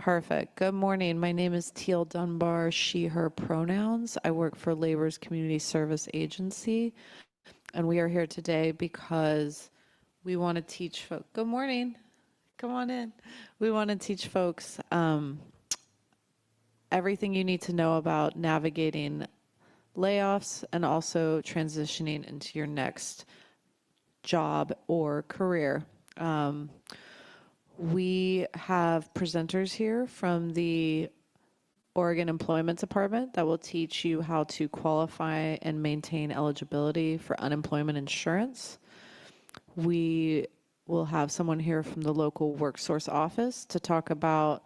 Perfect. Good morning. My name is Teal Dunbar, she, her pronouns. I work for Labor's Community Service Agency, and we are here today because we want to teach folks. Good morning. Come on in. We want to teach folks everything you need to know about navigating layoffs and also transitioning into your next job or career. We have presenters here from the Oregon Employment Department that will teach you how to qualify and maintain eligibility for unemployment insurance. We will have someone here from the local WorkSource office to talk about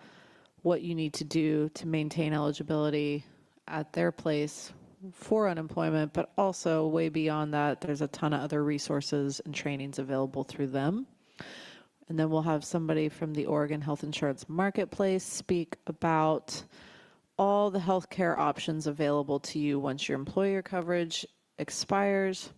what you need to do to maintain eligibility at their place for unemployment, but also way beyond that, there's a ton of other resources and trainings available through them. And then we'll have somebody from the Oregon Health Insurance Marketplace speak about all the healthcare options available to you once your employer coverage expires.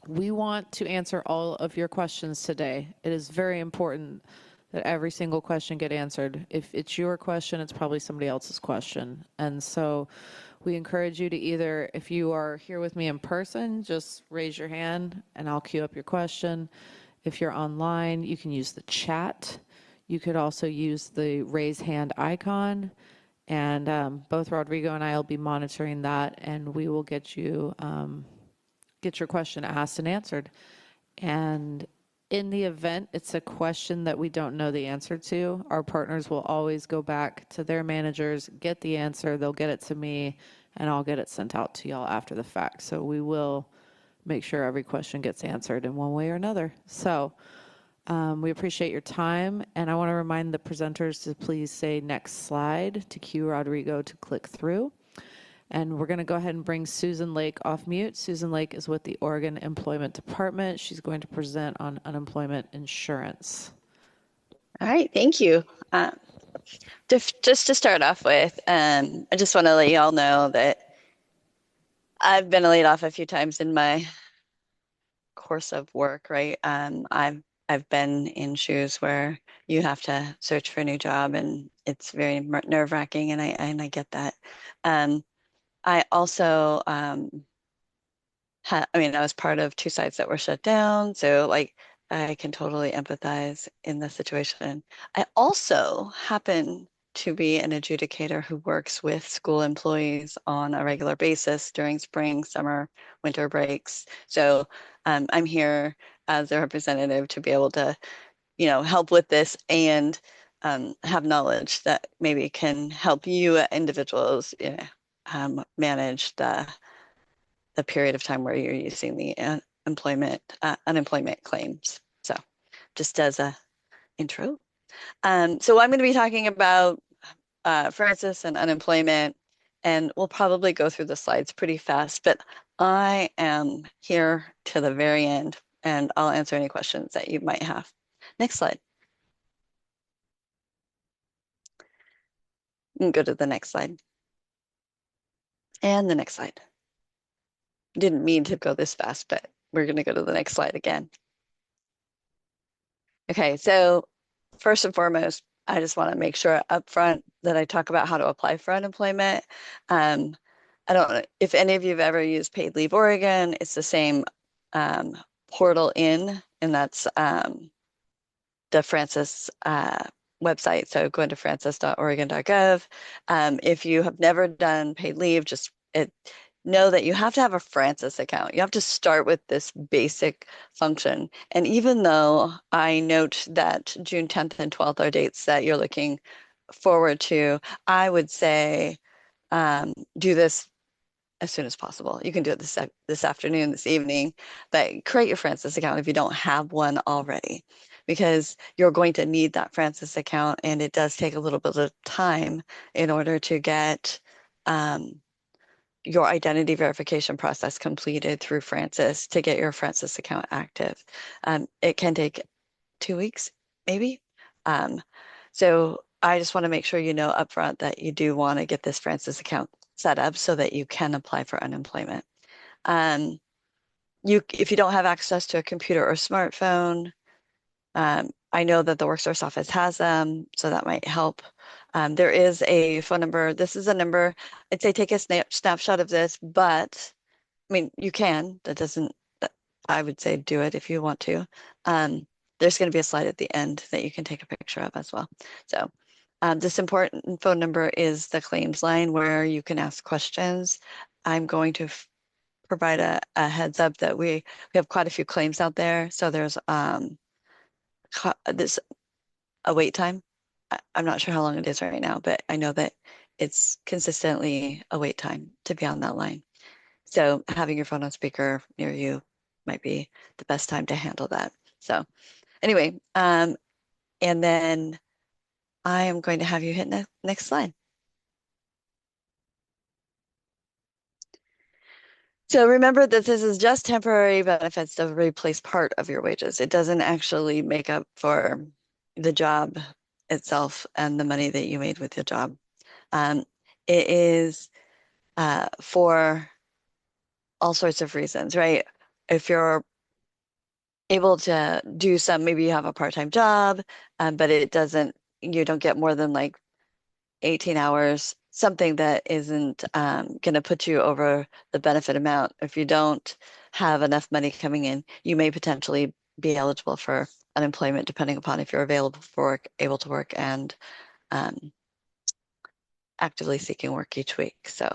We want to answer all of your questions today. It is very important that every single question get answered. If it's your question, it's probably somebody else's question. And so we encourage you to either, if you are here with me in person, just raise your hand and I'll queue up your question. If you're online, you can use the chat. You could also use the raise hand icon. And both Rodrigo and I will be monitoring that, and we will get you get your question asked and answered. And in the event it's a question that we don't know the answer to, our partners will always go back to their managers, get the answer, they'll get it to me, and I'll get it sent out to y'all after the fact. So we will make sure every question gets answered in one way or another. So we appreciate your time, and I want to remind the presenters to please say next slide to cue Rodrigo to click through. And we're going to go ahead and bring Susan Lake off mute. Susan Lake is with the Oregon Employment Department. She's going to present on unemployment insurance. All right, thank you. Just to start off with, I just want to let you all know that I've been laid off a few times in my course of work, right? I've been in shoes where you have to search for a new job, and it's very nerve-wracking, and I get that. I also I was part of two sites that were shut down, so like I can totally empathize in the situation. I also happen to be an adjudicator who works with school employees on a regular basis during spring, summer, winter breaks. So I'm here as a representative to be able to, help with this and have knowledge that maybe can help you individuals, manage the period of time where you're using the unemployment claims. So just as a intro. So I'm going to be talking about Francis and unemployment, and we'll probably go through the slides pretty fast, but I am here to the very end, and I'll answer any questions that you might have. Next slide. You can go to the next slide. And the next slide. Didn't mean to go this fast, but we're going to go to the next slide again. Okay, so first and foremost, I just want to make sure up front that I talk about how to apply for unemployment. I don't know if any of you have ever used Paid Leave Oregon. It's the same portal and that's the Francis website. So go into francis.oregon.gov. If you have never done paid leave, know that you have to have a Francis account. You have to start with this basic function. And even though I note that June 10th and 12th are dates that you're looking forward to, I would say do this as soon as possible. You can do it this afternoon, this evening, but create your Francis account if you don't have one already, because you're going to need that Francis account, and it does take a little bit of time in order to get your identity verification process completed through Francis to get your Francis account active. It can take 2 weeks, maybe. So I just want to make sure you know upfront that you do want to get this Francis account set up so that you can apply for unemployment. If you don't have access to a computer or smartphone, I know that the WorkSource office has them, so that might help. There is a phone number. This is a number. I'd say take a snapshot of this, but I mean, you can. That doesn't, I would say do it if you want to. Um, there's going to be a slide at the end that you can take a picture of as well. So this important phone number is the claims line where you can ask questions. I'm going to provide a heads up that we have quite a few claims out there. So there's this a wait time. I'm not sure how long it is right now, but I know that it's consistently a wait time to be on that line. So having your phone on speaker near you might be the best time to handle that. So anyway, and then I am going to have you hit next slide. So remember that this is just temporary benefits to replace part of your wages. It doesn't actually make up for the job itself and the money that you made with your job. Um, it is for all sorts of reasons, right? If you're able to do some, maybe you have a part-time job, but you don't get more than like 18 hours, something that isn't going to put you over the benefit amount. If you don't have enough money coming in, you may potentially be eligible for unemployment, depending upon if you're available for work, able to work, and um, actively seeking work each week. So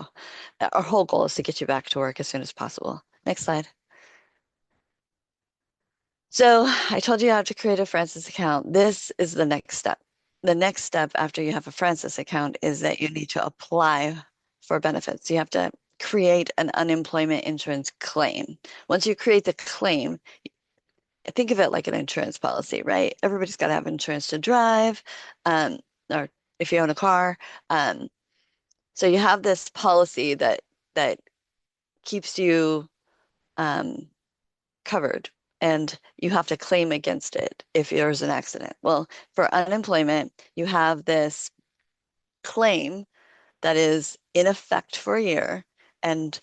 our whole goal is to get you back to work as soon as possible. Next slide. So I told you how to create a Francis account. This is the next step. The next step after you have a Francis account is that you need to apply for benefits. You have to create an unemployment insurance claim. Once you create the claim, think of it like an insurance policy, right? Everybody's got to have insurance to drive, um, or if you own a car. Um, so you have this policy that keeps you um, covered, and you have to claim against it if there's an accident. Well, for unemployment, you have this claim that is in effect for a year, and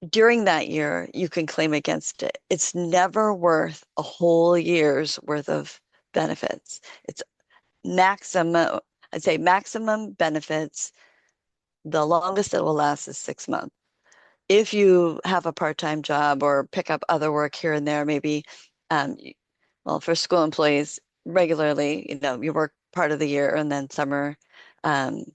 during that year, you can claim against it. It's never worth a whole year's worth of benefits. It's maximum, I'd say maximum benefits. The longest it will last is 6 months. If you have a part-time job or pick up other work here and there, maybe, um, well, for school employees, regularly, you work part of the year and then summer, um,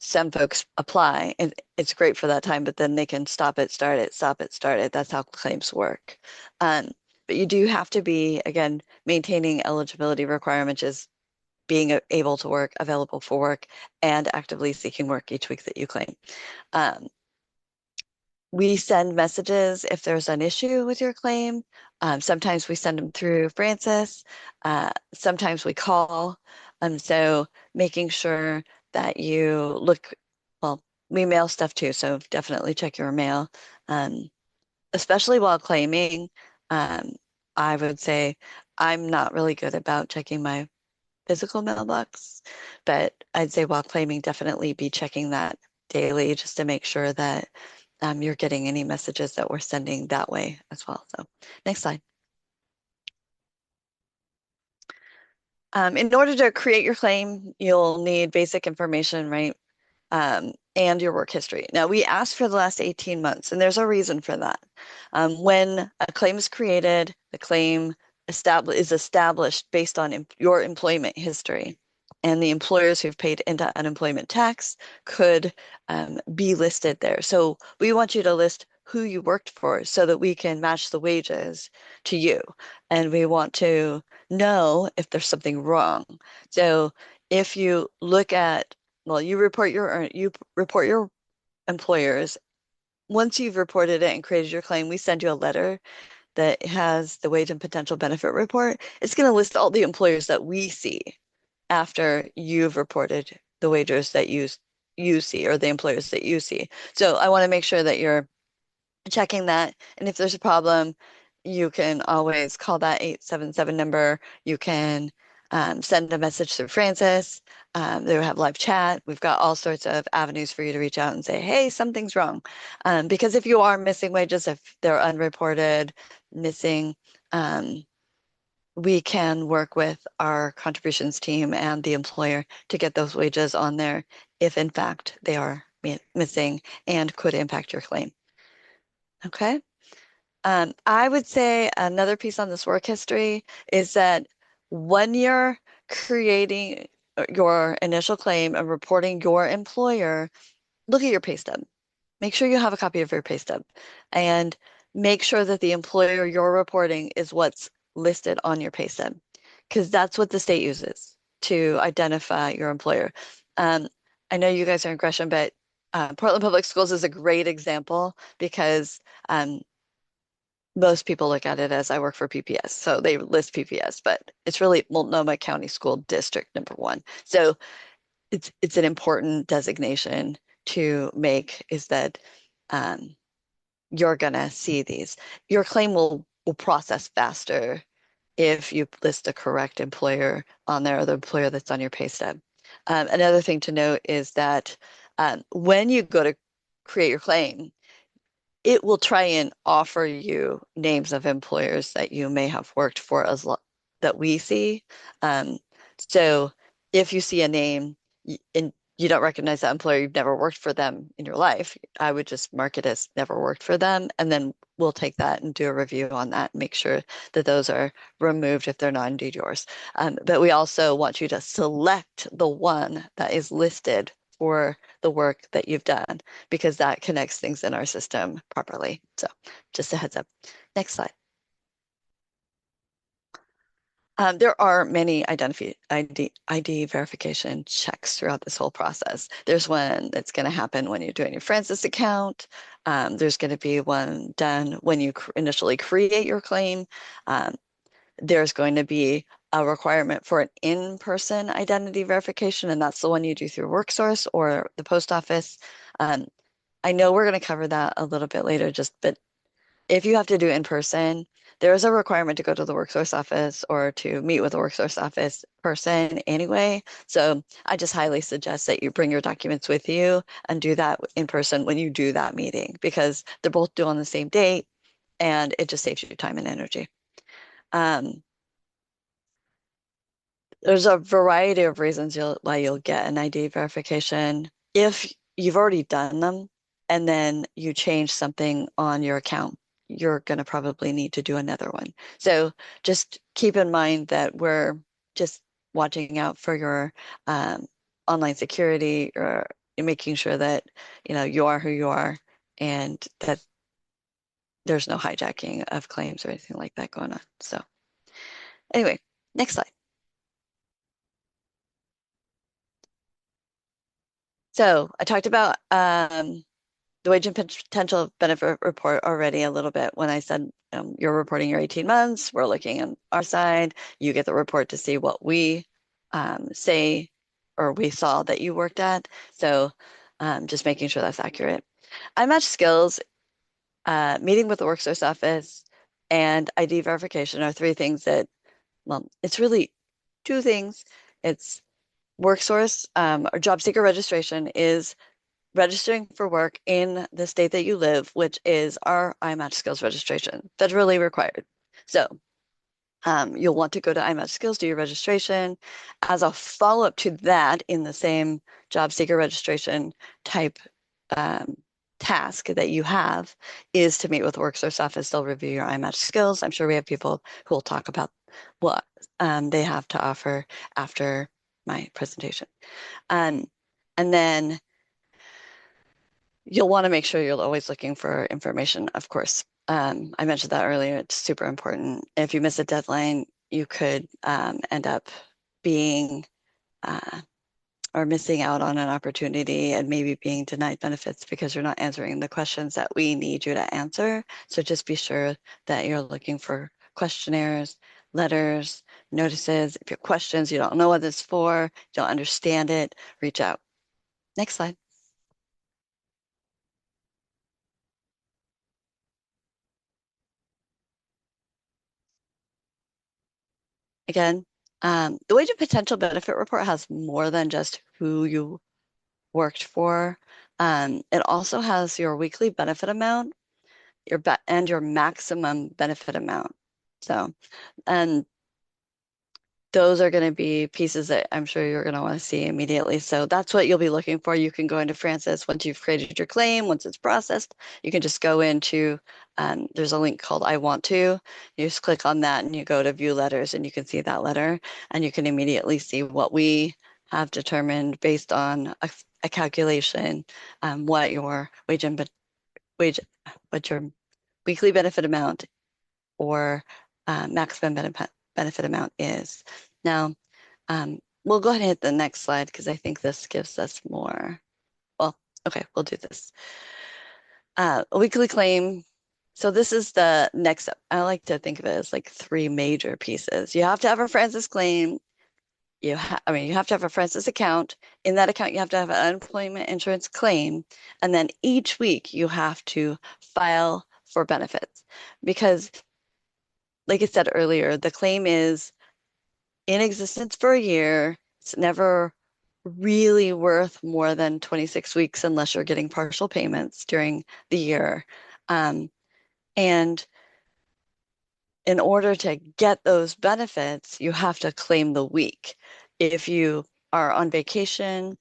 some folks apply and it's great for that time, but then they can stop it, start it, stop it, start it. That's how claims work. Um, but you do have to be, again, maintaining eligibility requirements is being able to work, available for work, and actively seeking work each week that you claim. Um, we send messages if there's an issue with your claim. Sometimes we send them through Francis. Sometimes we call. So making sure that you look, well, we mail stuff too, so definitely check your mail. Um, Especially while claiming, um, I would say I'm not really good about checking my physical mailbox, but I'd say while claiming, definitely be checking that daily just to make sure that you're getting any messages that we're sending that way as well. So next slide. In order to create your claim, you'll need basic information, right? And your work history. Now, we asked for the last 18 months, and there's a reason for that. When a claim is created, the claim is established based on your employment history. And the employers who've paid into unemployment tax could be listed there. So we want you to list who you worked for so that we can match the wages to you. And we want to know if there's something wrong. So if you look at, well, you report your employers. Once you've reported it and created your claim, we send you a letter that has the wage and potential benefit report. It's going to list all the employers that we see after you've reported the wages that you see or the employers that you see. So I want to make sure that you're checking that. And if there's a problem, you can always call that 877 number. You can send a message through Francis. They have live chat. We've got all sorts of avenues for you to reach out and say, hey, something's wrong. Because if you are missing wages, if they're unreported, missing, um, we can work with our contributions team and the employer to get those wages on there if in fact they are missing and could impact your claim. Okay. I would say another piece on this work history is that when you're creating your initial claim and reporting your employer, look at your pay stub. Make sure you have a copy of your pay stub and make sure that the employer you're reporting is what's listed on your pay stub, because that's what the state uses to identify your employer. Um, I know you guys are in Gresham, but Portland Public Schools is a great example because most people look at it as I work for PPS. So they list PPS, but it's really Multnomah County School District #1. So it's an important designation to make, is that um, you're gonna see these. Your claim will process faster if you list the correct employer on there, or the employer that's on your pay stub. Another thing to note is that when you go to create your claim, it will try and offer you names of employers that you may have worked for that we see. Um, so if you see a name and you don't recognize that employer, you've never worked for them in your life, I would just mark it as never worked for them, and then we'll take that and do a review on that and make sure that those are removed if they're not indeed yours. But we also want you to select the one that is listed for the work that you've done, because that connects things in our system properly. So just a heads up. Next slide. There are many ID verification checks throughout this whole process. There's one that's going to happen when you're doing your Francis account. There's going to be one done when you initially create your claim. Um, there's going to be a requirement for an in-person identity verification, and that's the one you do through WorkSource or the post office. Um, I know we're going to cover that a little bit later, but if you have to do in person, there is a requirement to go to the WorkSource office or to meet with the WorkSource office person anyway. So I just highly suggest that you bring your documents with you and do that in person when you do that meeting, because they're both due on the same date and it just saves you time and energy. Um, there's a variety of reasons why you'll get an ID verification. If you've already done them and then you change something on your account, you're going to probably need to do another one. So just keep in mind that we're just watching out for your online security, or making sure that you are who you are and that there's no hijacking of claims or anything like that going on. So anyway, next slide. So I talked about the wage and potential benefit report already a little bit when I said you're reporting your 18 months. We're looking on our side. You get the report to see what we say or we saw that you worked at. So just making sure that's accurate. iMatch skills, meeting with the WorkSource office, and ID verification are three things that, well, it's really two things. It's WorkSource, or job seeker registration is registering for work in the state that you live, which is our iMatch Skills registration, federally required. So you'll want to go to iMatch Skills, do your registration. As a follow-up to that, in the same job seeker registration type um, task that you have, is to meet with the WorkSource office. They'll review your iMatch Skills. I'm sure we have people who will talk about what they have to offer after my presentation. And then you'll want to make sure you're always looking for information, of course. I mentioned that earlier. It's super important. If you miss a deadline, you could end up being uh, or missing out on an opportunity and maybe being denied benefits because you're not answering the questions that we need you to answer. So just be sure that you're looking for questionnaires, letters, notices. If you have questions, you don't know what it's for, don't understand it, reach out. Next slide. Again, the wage and potential benefit report has more than just who you worked for. It also has your weekly benefit amount, and your maximum benefit amount. So, and those are going to be pieces that I'm sure you're going to want to see immediately. So that's what you'll be looking for. You can go into Francis once you've created your claim, once it's processed. You can just go into, there's a link called I Want To. You just click on that and you go to view letters and you can see that letter and you can immediately see what we have determined based on a calculation, what your wage, what your weekly benefit amount or maximum benefit amount is. Now, we'll go ahead and hit the next slide because I think this gives us more. Well, okay, we'll do this. A weekly claim. So this is the next step. I like to think of it as like three major pieces. You have to have a Francis claim. You have to have a Francis account. In that account, you have to have an unemployment insurance claim. And then each week you have to file for benefits because, like I said earlier, the claim is in existence for a year. It's never really worth more than 26 weeks unless you're getting partial payments during the year. Um, and in order to get those benefits, you have to claim the week. If you are on vacation,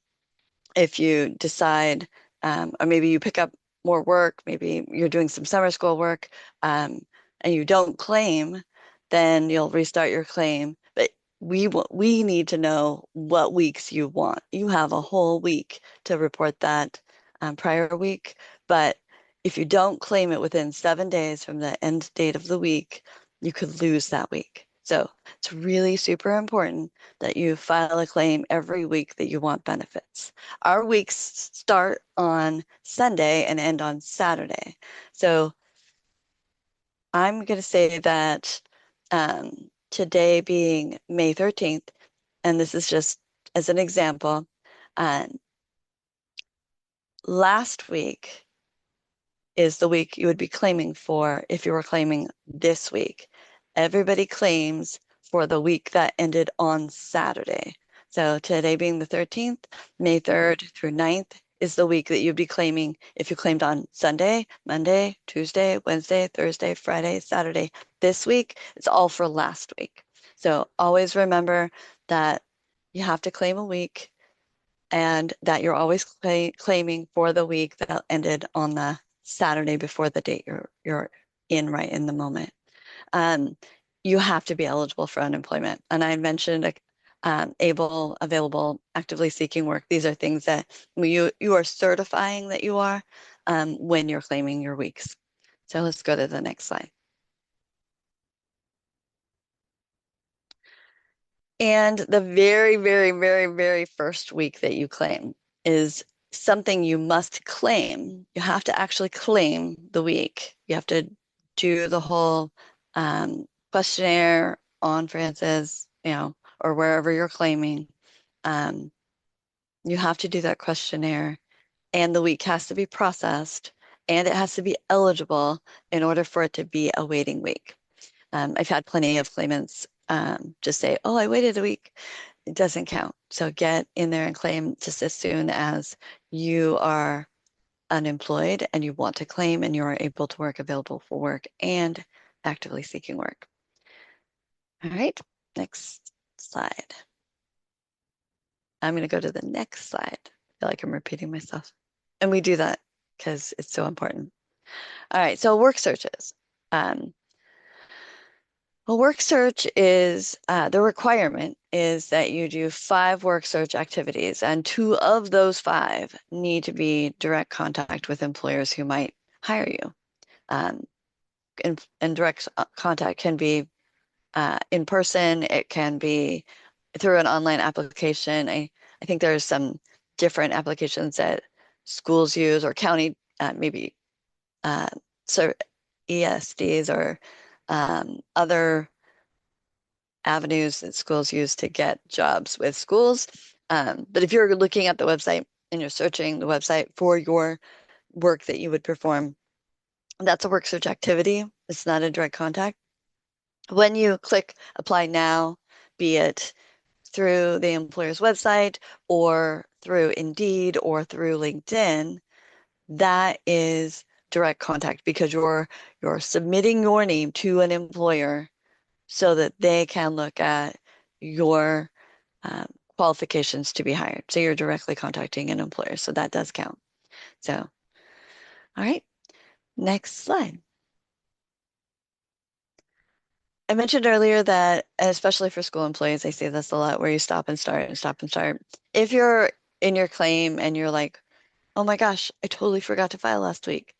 if you decide, or maybe you pick up more work, maybe you're doing some summer school work, and you don't claim, then you'll restart your claim. But we need to know what weeks you want. You have a whole week to report that prior week, but if you don't claim it within 7 days from the end date of the week, you could lose that week. So it's really super important that you file a claim every week that you want benefits. Our weeks start on Sunday and end on Saturday. So I'm going to say that today being May 13th, and this is just as an example, uh, last week is the week you would be claiming for if you were claiming this week. Everybody claims for the week that ended on Saturday. So today being the 13th, May 3rd through 9th is the week that you'd be claiming if you claimed on Sunday, Monday, Tuesday, Wednesday, Thursday, Friday, Saturday. This week, it's all for last week. So always remember that you have to claim a week and that you're always claiming for the week that ended on the Saturday before the date you're in right in the moment. Um, you have to be eligible for unemployment. And I mentioned able, available, actively seeking work. These are things that you are certifying that you are when you're claiming your weeks. So let's go to the next slide. And the very, very, very, very first week that you claim is something you must claim. You have to actually claim the week. You have to do the whole questionnaire on Francis, or wherever you're claiming. Um, you have to do that questionnaire, and the week has to be processed, and it has to be eligible in order for it to be a waiting week. I've had plenty of claimants just say, oh, I waited a week. It doesn't count. So get in there and claim just as soon as you are unemployed and you want to claim and you are able to work, available for work, and actively seeking work. All right, next slide. I'm going to go to the next slide. I feel like I'm repeating myself. And we do that because it's so important. All right, so work searches. A work search is the requirement is that you do 5 work search activities, and 2 of those 5 need to be direct contact with employers who might hire you. And direct contact can be in person, it can be through an online application. I think there's some different applications that schools use or county, maybe so ESDs or other avenues that schools use to get jobs with schools. But if you're looking at the website and you're searching the website for your work that you would perform, that's a work search activity. It's not a direct contact. When you click apply now, be it through the employer's website or through Indeed or through LinkedIn, that is direct contact because you're submitting your name to an employer so that they can look at your um, qualifications to be hired. So you're directly contacting an employer. So that does count. So, all right, next slide. I mentioned earlier that, especially for school employees, I see this a lot where you stop and start and stop and start. If you're in your claim and you're like, oh my gosh, I totally forgot to file last week,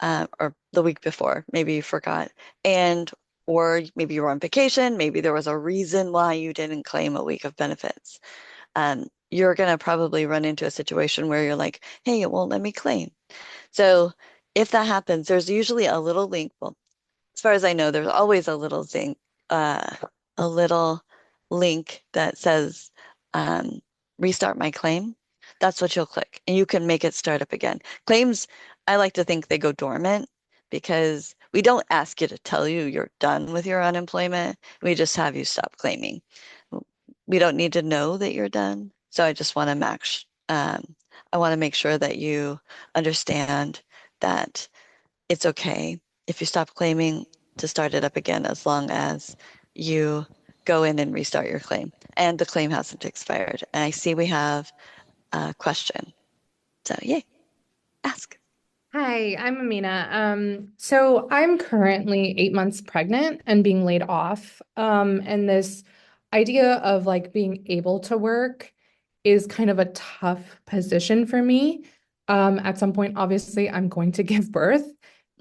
or the week before, maybe you forgot, and or maybe you were on vacation, maybe there was a reason why you didn't claim a week of benefits. You're going to probably run into a situation where you're like, hey, it won't let me claim. So if that happens, there's usually a little link. Well, as far as I know, there's always uh, a little link that says restart my claim. That's what you'll click, and you can make it start up again. Claims, I like to think they go dormant because we don't ask you to tell you you're done with your unemployment. We just have you stop claiming. We don't need to know that you're done. So I just want to I want to make sure that you understand that it's okay if you stop claiming to start it up again as long as you go in and restart your claim and the claim hasn't expired. And I see we have a question. So, yay, ask. Hi, I'm Amina. So I'm currently 8 months pregnant and being laid off. And this idea of like being able to work is kind of a tough position for me. At some point, obviously, I'm going to give birth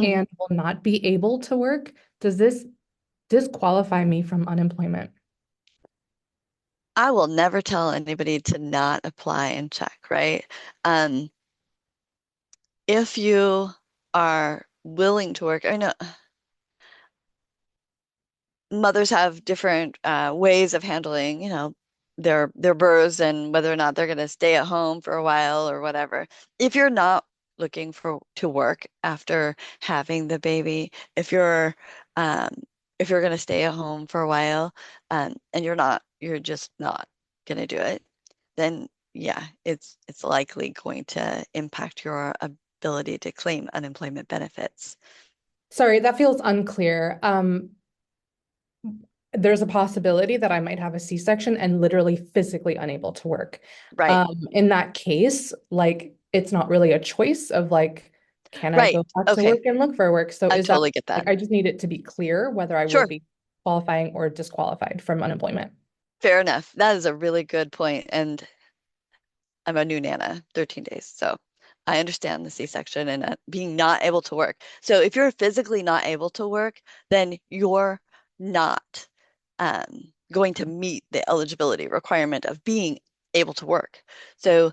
Mhm. and will not be able to work. Does this disqualify me from unemployment? I will never tell anybody to not apply and check, right? Um, if you are willing to work, I know mothers have different ways of handling, their births and whether or not they're going to stay at home for a while or whatever. If you're not looking for to work after having the baby, um, if you're going to stay at home for a while, and you're just not going to do it, then yeah, it's likely going to impact your ability to claim unemployment benefits. Sorry, that feels unclear. There's a possibility that I might have a C-section and literally physically unable to work. Right. In that case, like it's not really a choice of like, can I Right. go back to Okay. work and look for work? So I is that totally get like that. I just need it to be clear whether I will Sure. be qualifying or disqualified from unemployment. Fair enough. That is a really good point. And I'm a new Nana, 13 days. So I understand the C-section and being not able to work. So if you're physically not able to work, then you're not going to meet the eligibility requirement of being able to work. So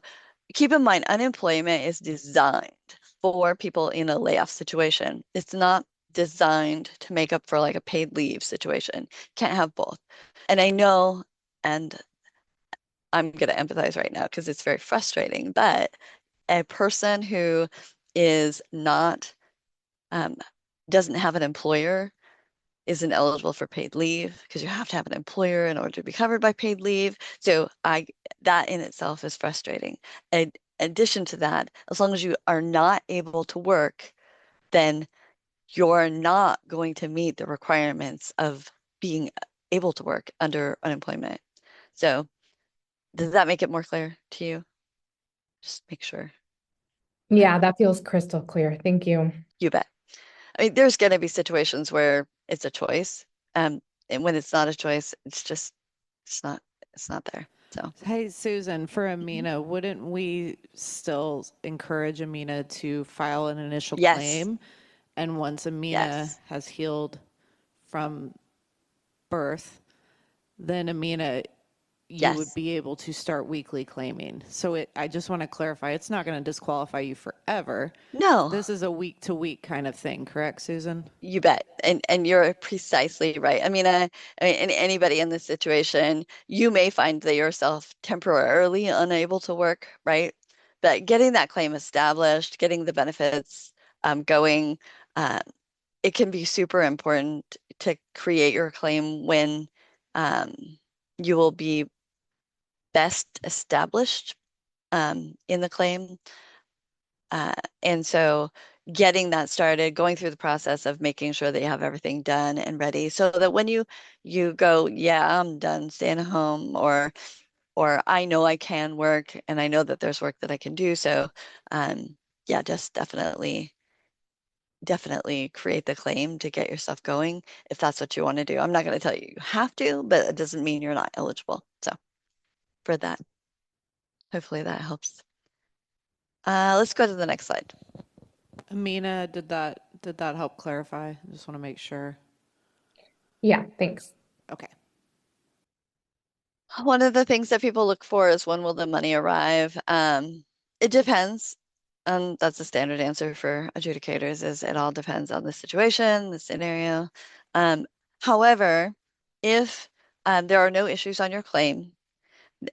keep in mind, unemployment is designed for people in a layoff situation. It's not designed to make up for like a paid leave situation. Can't have both. And I know, and I'm going to empathize right now because it's very frustrating, but a person who is not, um, doesn't have an employer isn't eligible for paid leave because you have to have an employer in order to be covered by paid leave. So that in itself is frustrating. In addition to that, as long as you are not able to work, then you're not going to meet the requirements of being able to work under unemployment. So does that make it more clear to you? Just make sure. Yeah, that feels crystal clear. Thank you. You bet. I mean, there's going to be situations where it's a choice. And when it's not a choice, it's not, it's not there. So, Hey, Susan, for mhm. Amina, wouldn't we still encourage Amina to file an initial Yes, claim? And once Amina yes, has healed from birth, then Amina, you would yes. be able to start weekly claiming. So I just want to clarify, it's not going to disqualify you forever. No, This is a week to week kind of thing, correct, Susan? you bet. And you're precisely right. I mean, anybody in this situation, you may find that yourself temporarily unable to work, right? But getting that claim established, getting the benefits going, uh, it can be super important to create your claim when um, you will be best established in the claim. Uh, and so getting that started, going through the process of making sure that you have everything done and ready so that when you go, yeah, I'm done staying at home, or I know I can work and I know that there's work that I can do. So yeah, just definitely create the claim to get yourself going if that's what you want to do. I'm not going to tell you you have to, but it doesn't mean you're not eligible. So for that, hopefully that helps. Let's go to the next slide. Amina, did that help clarify? I just want to make sure. Yeah, thanks. Okay. One of the things that people look for is when will the money arrive? It depends. That's the standard answer for adjudicators is it all depends on the situation, the scenario. However, if there are no issues on your claim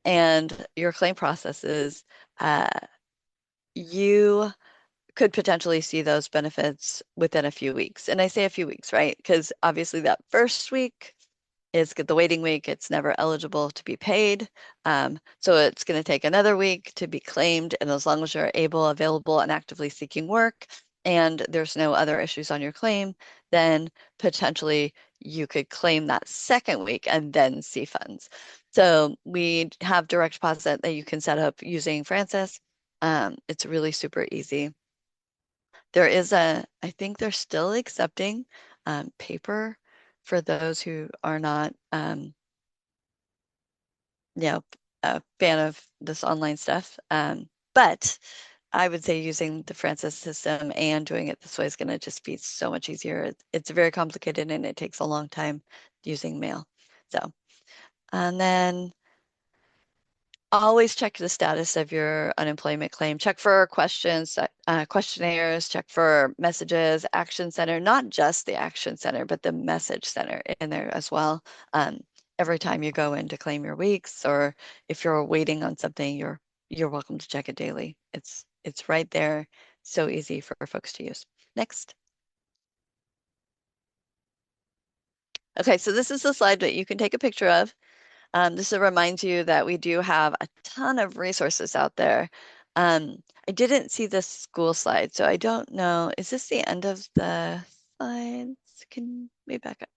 and your claim processes, uh, you could potentially see those benefits within a few weeks. And I say a few weeks, right? Because obviously that first week is the waiting week. It's never eligible to be paid. So it's going to take another week to be claimed. And as long as you're able, available, and actively seeking work, and there's no other issues on your claim, then potentially you could claim that second week and then see funds. So we have direct deposit that you can set up using Francis. It's really super easy. I think they're still accepting paper for those who are not, a fan of this online stuff. But I would say using the Francis system and doing it this way is going to just be so much easier. It's very complicated and it takes a long time using mail. So, and then always check the status of your unemployment claim. Check for questions, questionnaires, check for messages, Action Center, not just the Action Center, but the Message Center in there as well. Every time you go in to claim your weeks, or if you're waiting on something, you're welcome to check it daily. It's right there, so easy for folks to use. Next. Okay, so this is the slide that you can take a picture of. This reminds you that we do have a ton of resources out there. I didn't see the school slide, so I don't know. Is this the end of the slides? Can we back up?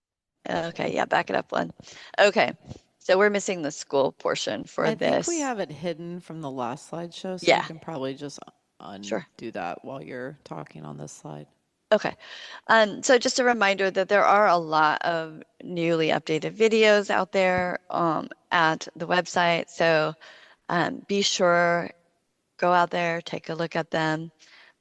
Okay, yeah, back it up one. Okay, so we're missing the school portion for I think we this. have it hidden from the last slideshow, so we Yeah, can probably just sure. undo that while you're talking on this slide. Okay. So just a reminder that there are a lot of newly updated videos out there at the website. So be sure, go out there, take a look at them.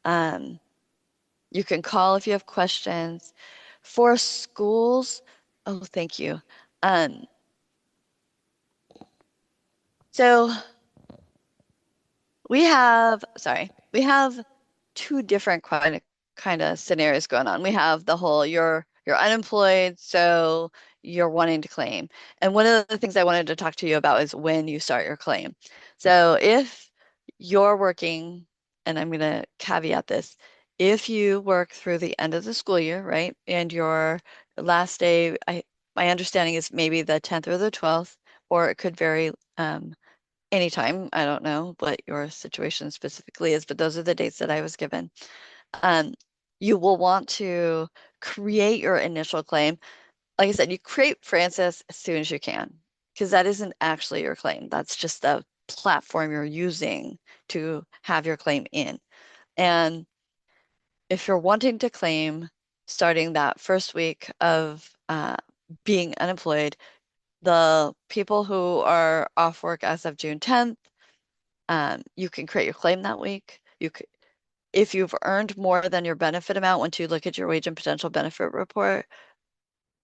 You can call if you have questions. For schools, oh, thank you. Um, so we have two different kind of scenarios going on. We have the whole you're unemployed, so you're wanting to claim. And one of the things I wanted to talk to you about is when you start your claim. So if you're working, and I'm going to caveat this, if you work through the end of the school year, right, and your last day, my understanding is maybe the 10th or the 12th, or it could vary anytime. I don't know what your situation specifically is, but those are the dates that I was given. Um, you will want to create your initial claim. Like I said, you create Francis as soon as you can, because that isn't actually your claim. That's just the platform you're using to have your claim in. And if you're wanting to claim starting that first week of being unemployed, the people who are off work as of June 10th, you can create your claim that week. If you've earned more than your benefit amount, once you look at your wage and potential benefit report,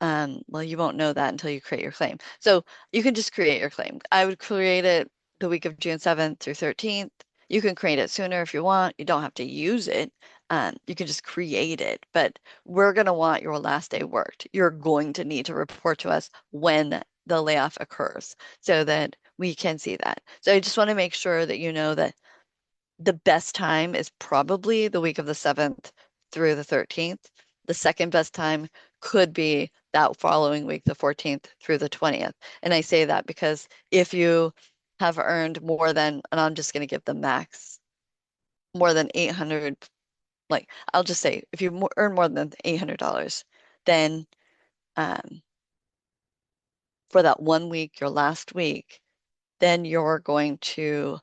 well, you won't know that until you create your claim. So you can just create your claim. I would create it the week of June 7th through 13th. You can create it sooner if you want. You don't have to use it. You can just create it, but we're going to want your last day worked. You're going to need to report to us when the layoff occurs so that we can see that. So I just want to make sure that you know that the best time is probably the week of the 7th through the 13th. The second best time could be that following week, the 14th through the 20th. And I say that because if you have earned more than, and I'm just going to give the max, more than 800 like I'll just say if you earn more than $800, then for that 1 week, your last week, then you're going to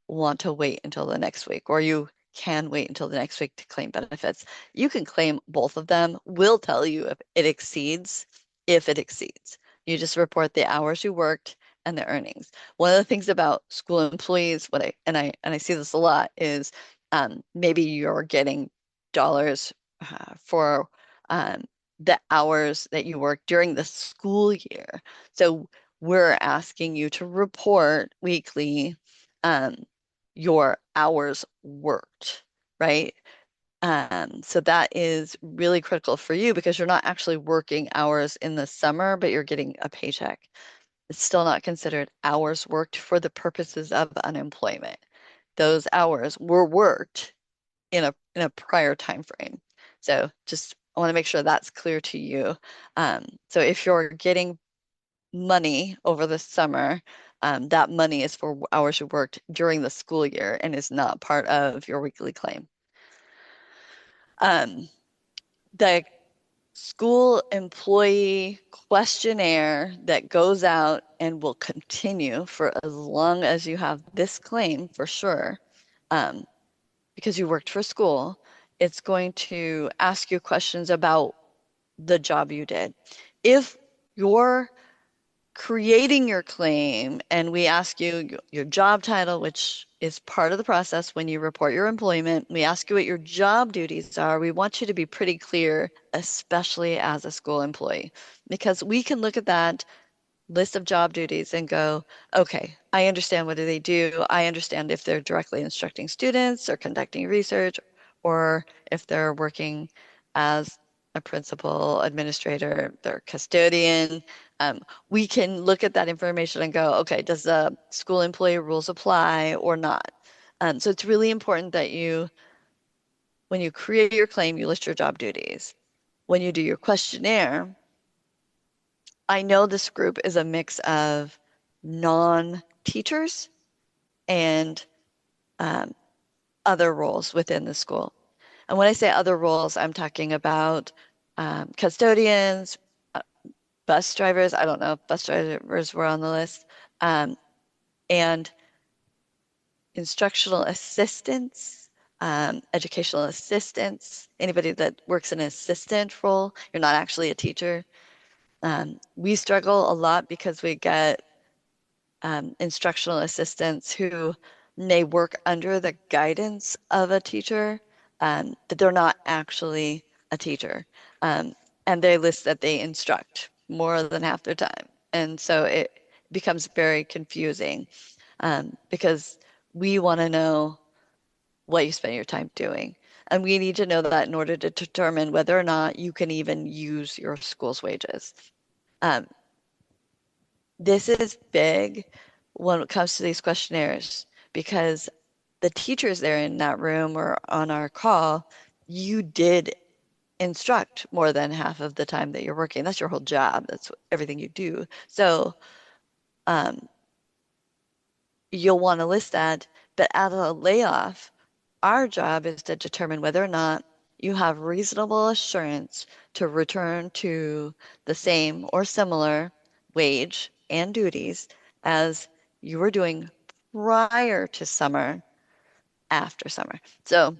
want to wait until the next week, or you can wait until the next week to claim benefits. You can claim both of them. We'll tell you if it exceeds. You just report the hours you worked and the earnings. One of the things about school employees, and I see this a lot, is maybe you're getting dollars for um, the hours that you work during the school year. So we're asking you to report weekly um, your hours worked, right? So that is really critical for you because you're not actually working hours in the summer, but you're getting a paycheck. It's still not considered hours worked for the purposes of unemployment. Those hours were worked in a prior time frame. So just I want to make sure that's clear to you. So if you're getting money over the summer, that money is for hours you worked during the school year and is not part of your weekly claim. The school employee questionnaire that goes out and will continue for as long as you have this claim for sure, because you worked for school, it's going to ask you questions about the job you did. If you're creating your claim and we ask you your job title, which is part of the process when you report your employment, we ask you what your job duties are. We want you to be pretty clear, especially as a school employee, because we can look at that list of job duties and go, okay, I understand what do they do. I understand if they're directly instructing students or conducting research, or if they're working as a principal, administrator, they're custodian. We can look at that information and go, okay, does the school employee rules apply or not? So it's really important that when you create your claim, you list your job duties. When you do your questionnaire, I know this group is a mix of non-teachers and um, other roles within the school. And when I say other roles, I'm talking about custodians, uh, bus drivers. I don't know if bus drivers were on the list, um, and instructional assistants, educational assistants, anybody that works in an assistant role. You're not actually a teacher. We struggle a lot because we get instructional assistants who may work under the guidance of a teacher, but they're not actually a teacher. Um, and they list that they instruct more than half their time. And so it becomes very confusing because we want to know what you spend your time doing. And we need to know that in order to determine whether or not you can even use your school's wages. Um, this is big when it comes to these questionnaires because the teachers there in that room or on our call, you did instruct more than half of the time that you're working. That's your whole job. That's everything you do. So um, you'll want to list that. But at a layoff, our job is to determine whether or not you have reasonable assurance to return to the same or similar wage and duties as you were doing prior to summer, after summer. So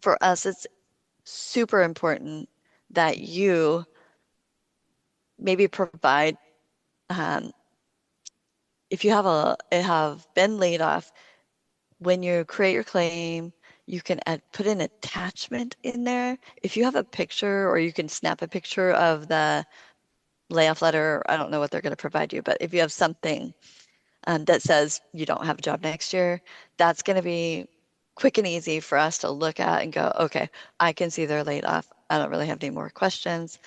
for us, it's super important that you maybe provide, um, if you have been laid off, when you create your claim, you can put an attachment in there. If you have a picture or you can snap a picture of the layoff letter, I don't know what they're going to provide you, but if you have something that says you don't have a job next year, that's going to be quick and easy for us to look at and go, okay, I can see they're laid off. I don't really have any more questions.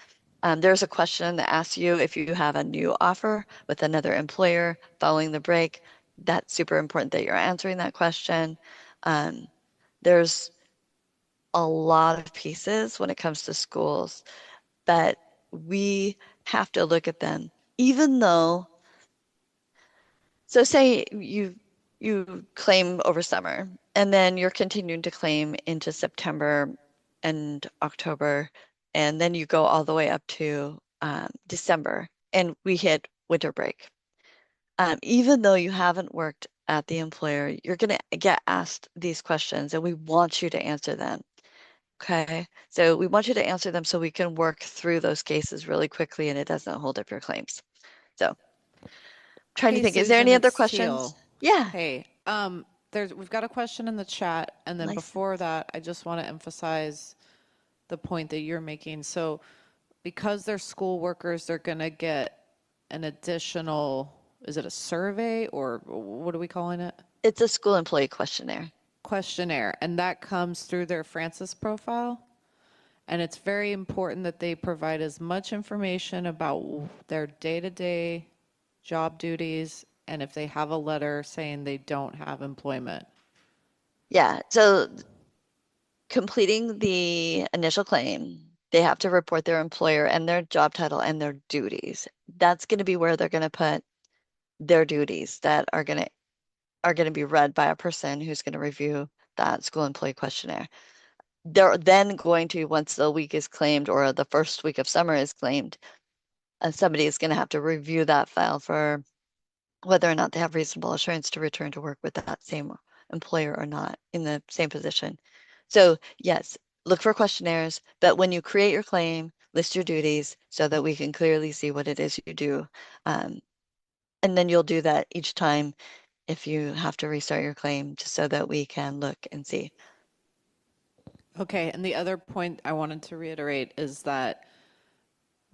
There's a question that asks you if you have a new offer with another employer following the break. That's super important that you're answering that question. Um, there's a lot of pieces when it comes to schools, but we have to look at them, even though, so say you claim over summer and then you're continuing to claim into September and October, and then you go all the way up to December, and we hit winter break. Even though you haven't worked at the employer, you're going to get asked these questions, and we want you to answer them. Okay, so we want you to answer them so we can work through those cases really quickly and it doesn't hold up your claims. So, trying to Hey, think, is there Susan, any other it's questions? Teal. Yeah, Hey, we've got a question in the chat, and then before license. that, I just want to emphasize the point that you're making. So, because they're school workers, they're going to get an additional, is it a survey or what are we calling it? It's a school employee questionnaire. Questionnaire, and that comes through their Francis profile. And it's very important that they provide as much information about their day-to-day job duties and if they have a letter saying they don't have employment. Yeah, so completing the initial claim, they have to report their employer and their job title and their duties. That's going to be where they're going to put their duties that are going to be read by a person who's going to review that school employee questionnaire. They're then going to, once the week is claimed or the first week of summer is claimed, somebody is going to have to review that file for whether or not they have reasonable assurance to return to work with that same employer or not in the same position. So yes, look for questionnaires, but when you create your claim, list your duties so that we can clearly see what it is you do. And then you'll do that each time if you have to restart your claim, just so that we can look and see. Okay, and the other point I wanted to reiterate is that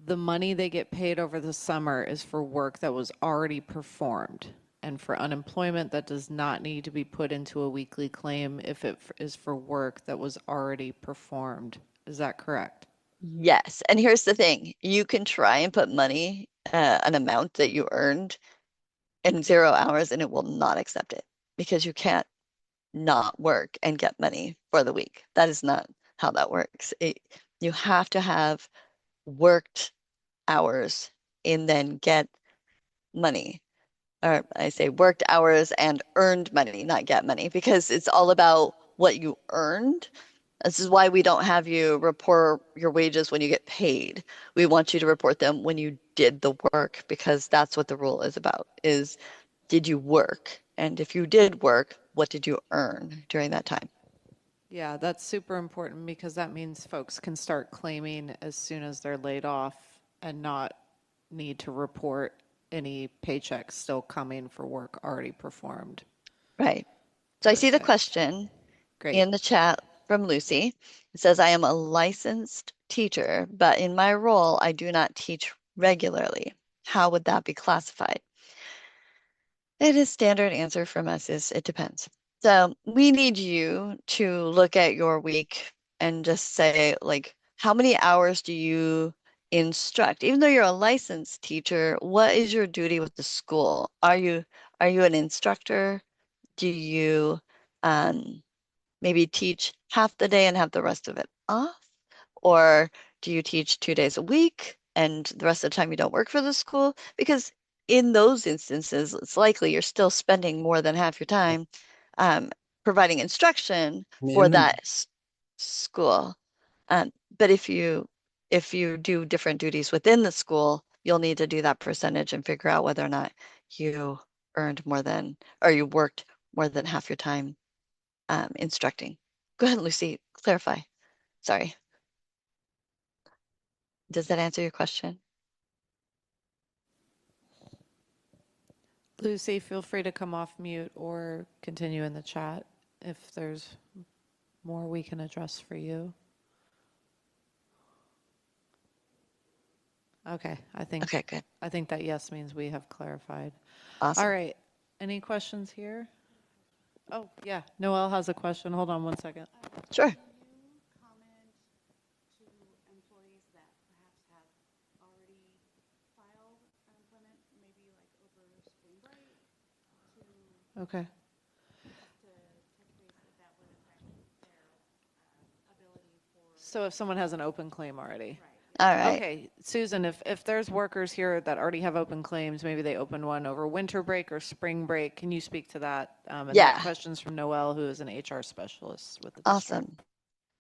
the money they get paid over the summer is for work that was already performed. And for unemployment, that does not need to be put into a weekly claim if it is for work that was already performed. Is that correct? Yes, and here's the thing. You can try and put money, an amount that you earned in 0 hours, and it will not accept it because you can't not work and get money for the week. That is not how that works. You have to have worked hours and then get money. Or I say worked hours and earned money, not get money, because it's all about what you earned. This is why we don't have you report your wages when you get paid. We want you to report them when you did the work, because that's what the rule is about, is did you work? And if you did work, what did you earn during that time? Yeah, that's super important because that means folks can start claiming as soon as they're laid off and not need to report any paychecks still coming for work already performed. Right. So I see the Perfect. question Great. in the chat from Lucy. It says, I am a licensed teacher, but in my role, I do not teach regularly. How would that be classified? It is standard answer from us is it depends. So we need you to look at your week and just say, like, how many hours do you instruct? Even though you're a licensed teacher, what is your duty with the school? Are you an instructor? Do you maybe teach half the day and have the rest of it off? Or do you teach 2 days a week and the rest of the time you don't work for the school? Because in those instances, it's likely you're still spending more than half your time um, providing instruction for that school. But if you do different duties within the school, you'll need to do that percentage and figure out whether or not you earned more than, or you worked more than half your time instructing. Go ahead, Lucy, clarify. Sorry. Does that answer your question? Lucy, feel free to come off mute or continue in the chat if there's more we can address for you. Okay, Okay, good. I think that yes means we have clarified. Awesome. All right. Any questions here? Oh, yeah. Noelle has a question. Hold on one second. Sure. Okay. So if someone has an open claim already. All right. Okay, Susan, if there's workers here that already have open claims, maybe they opened one over winter break or spring break, can you speak to that? And that Yeah, question's from Noelle, who is an HR specialist with the district. awesome.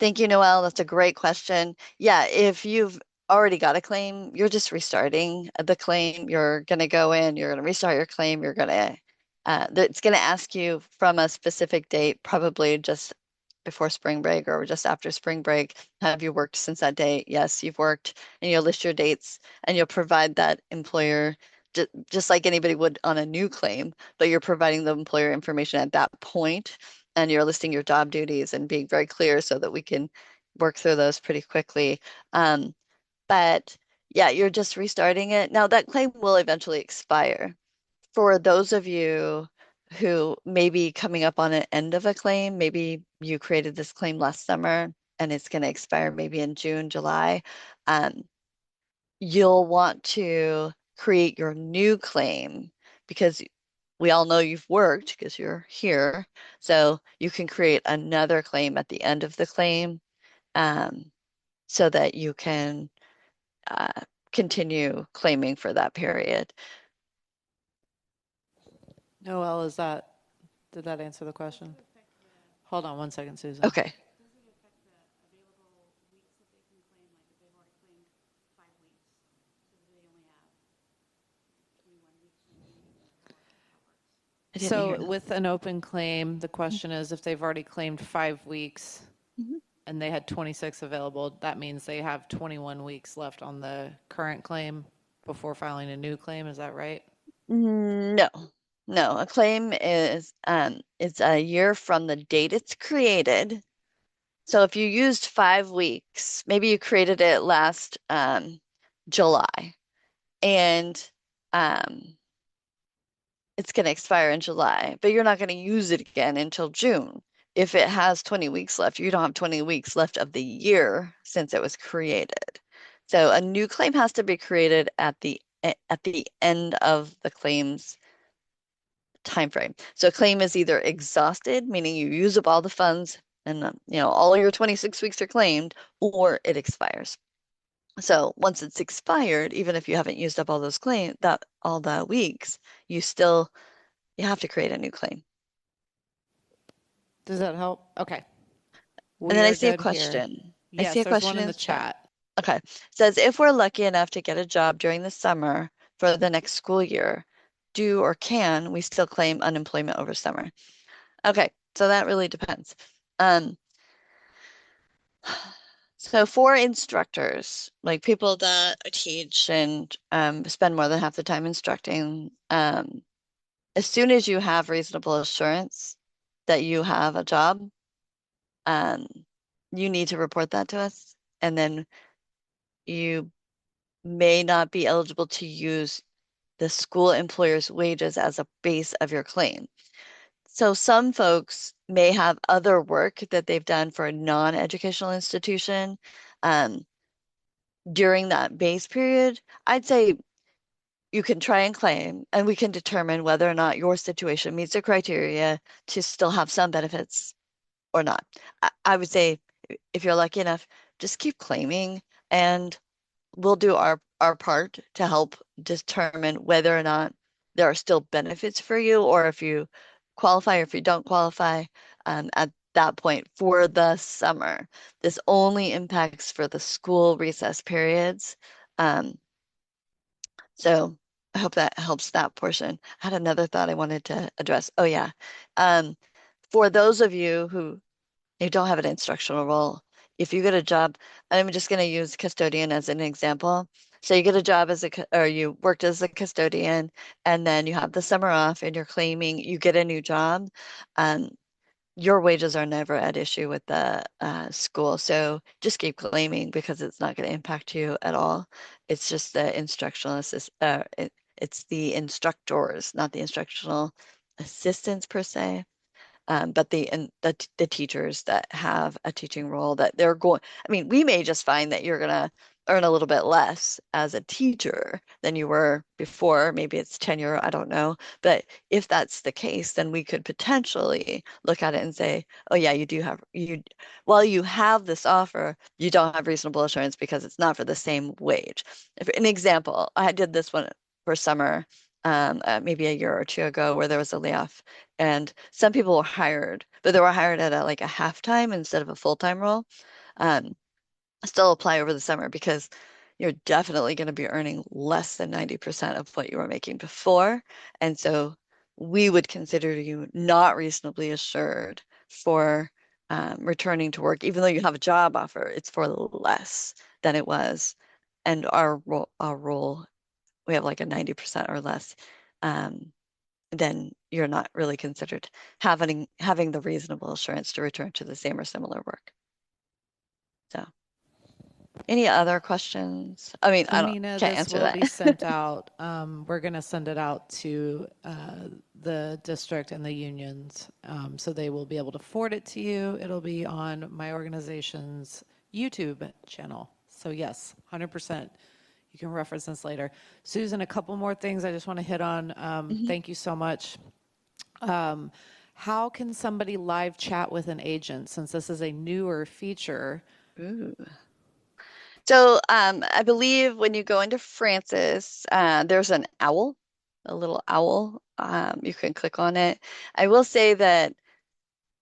Thank you, Noelle. That's a great question. Yeah, if you've already got a claim, you're just restarting the claim. You're going to go in, you're going to restart your claim. It's going to ask you from a specific date, probably just before spring break or just after spring break. Have you worked since that date? Yes, you've worked, and you'll list your dates and you'll provide that employer just like anybody would on a new claim, but you're providing the employer information at that point, and you're listing your job duties and being very clear so that we can work through those pretty quickly. Um, but yeah, you're just restarting it. Now that claim will eventually expire. For those of you who may be coming up on an end of a claim, maybe you created this claim last summer and it's going to expire maybe in June, July. Um, you'll want to create your new claim because we all know you've worked because you're here. So you can create another claim at the end of the claim, um, so that you can uh, continue claiming for that period. Noel, did that answer the question? Hold on one second, Susan. Okay. I didn't hear So that. with an open claim, the question is if they've already claimed 5 weeks Mhm. and they had 26 available, that means they have 21 weeks left on the current claim before filing a new claim. Is that right? No, no. A claim is it's a year from the date it's created. So if you used 5 weeks, maybe you created it last July, and um, it's going to expire in July, but you're not going to use it again until June. If it has 20 weeks left, you don't have 20 weeks left of the year since it was created. So a new claim has to be created at the end of the claim's time frame. So a claim is either exhausted, meaning you use up all the funds and all your 26 weeks are claimed, or it expires. So once it's expired, even if you haven't used up all those claim that all the weeks, you have to create a new claim. Does that help? Okay. And We then I are see a good here. question. I see Yes, a there's one question in in the the chat. chat. Okay. It says, if we're lucky enough to get a job during the summer for the next school year, do or can we still claim unemployment over summer? Okay, so that really depends. Um, so for instructors, like people that teach and spend more than half the time instructing, as soon as you have reasonable assurance that you have a job, um, you need to report that to us, and then you may not be eligible to use the school employer's wages as a base of your claim. So some folks may have other work that they've done for a non-educational institution um, during that base period. I'd say you can try and claim, and we can determine whether or not your situation meets the criteria to still have some benefits or not. I would say if you're lucky enough, just keep claiming, and we'll do our part to help determine whether or not there are still benefits for you, or if you qualify or if you don't qualify at that point for the summer. This only impacts for the school recess periods. Um, so I hope that helps that portion. I had another thought I wanted to address. Oh yeah. Um, for those of you who don't have an instructional role, if you get a job, I'm just going to use custodian as an example. So you get a job or you worked as a custodian, and then you have the summer off and you're claiming you get a new job. Um, your wages are never at issue with the school. So just keep claiming because it's not going to impact you at all. It's just the instructional it's the instructors, not the instructional assistants per se. But the teachers that have a teaching role that they're going, I mean, we may just find that you're gonna earn a little bit less as a teacher than you were before. Maybe it's tenure, I don't know. But if that's the case, then we could potentially look at it and say, oh yeah, while you have this offer, you don't have reasonable assurance because it's not for the same wage. If an example, I did this one for summer, maybe a year or two ago, where there was a layoff, and some people were hired, but they were hired at like a half-time instead of a full-time role. um, still apply over the summer because you're definitely going to be earning less than 90% of what you were making before. And so we would consider you not reasonably assured for returning to work, even though you have a job offer, it's for less than it was. And our role, we have like a 90% or less. Um, then you're not really considered having the reasonable assurance to return to the same or similar work. So. Any other questions? I mean, I don't Amina, can't this answer will that. be sent out. We're going to send it out to the district and the unions, so they will be able to forward it to you. It'll be on my organization's YouTube channel. So yes, 100%. You can reference this later. Susan, a couple more things I just want to hit on. Mhm. Thank you so much. How can somebody live chat with an agent since this is a newer feature? Ooh. So I believe when you go into Francis, there's an owl, a little owl. You can click on it. I will say that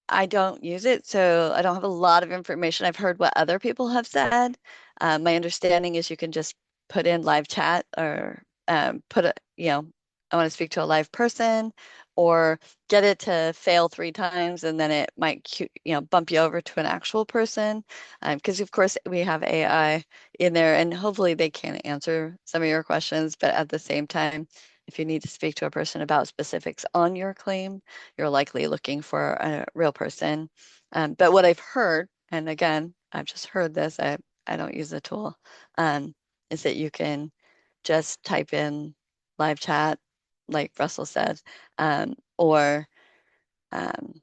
I don't use it, so I don't have a lot of information. I've heard what other people have said. My understanding is you can just put in live chat or put I want to speak to a live person or get it to fail 3 times and then it might bump you over to an actual person. Because of course we have AI in there and hopefully they can answer some of your questions, but at the same time, if you need to speak to a person about specifics on your claim, you're likely looking for a real person. But what I've heard, and again, I've just heard this, I don't use the tool, is that you can just type in live chat, like Russell said, or um,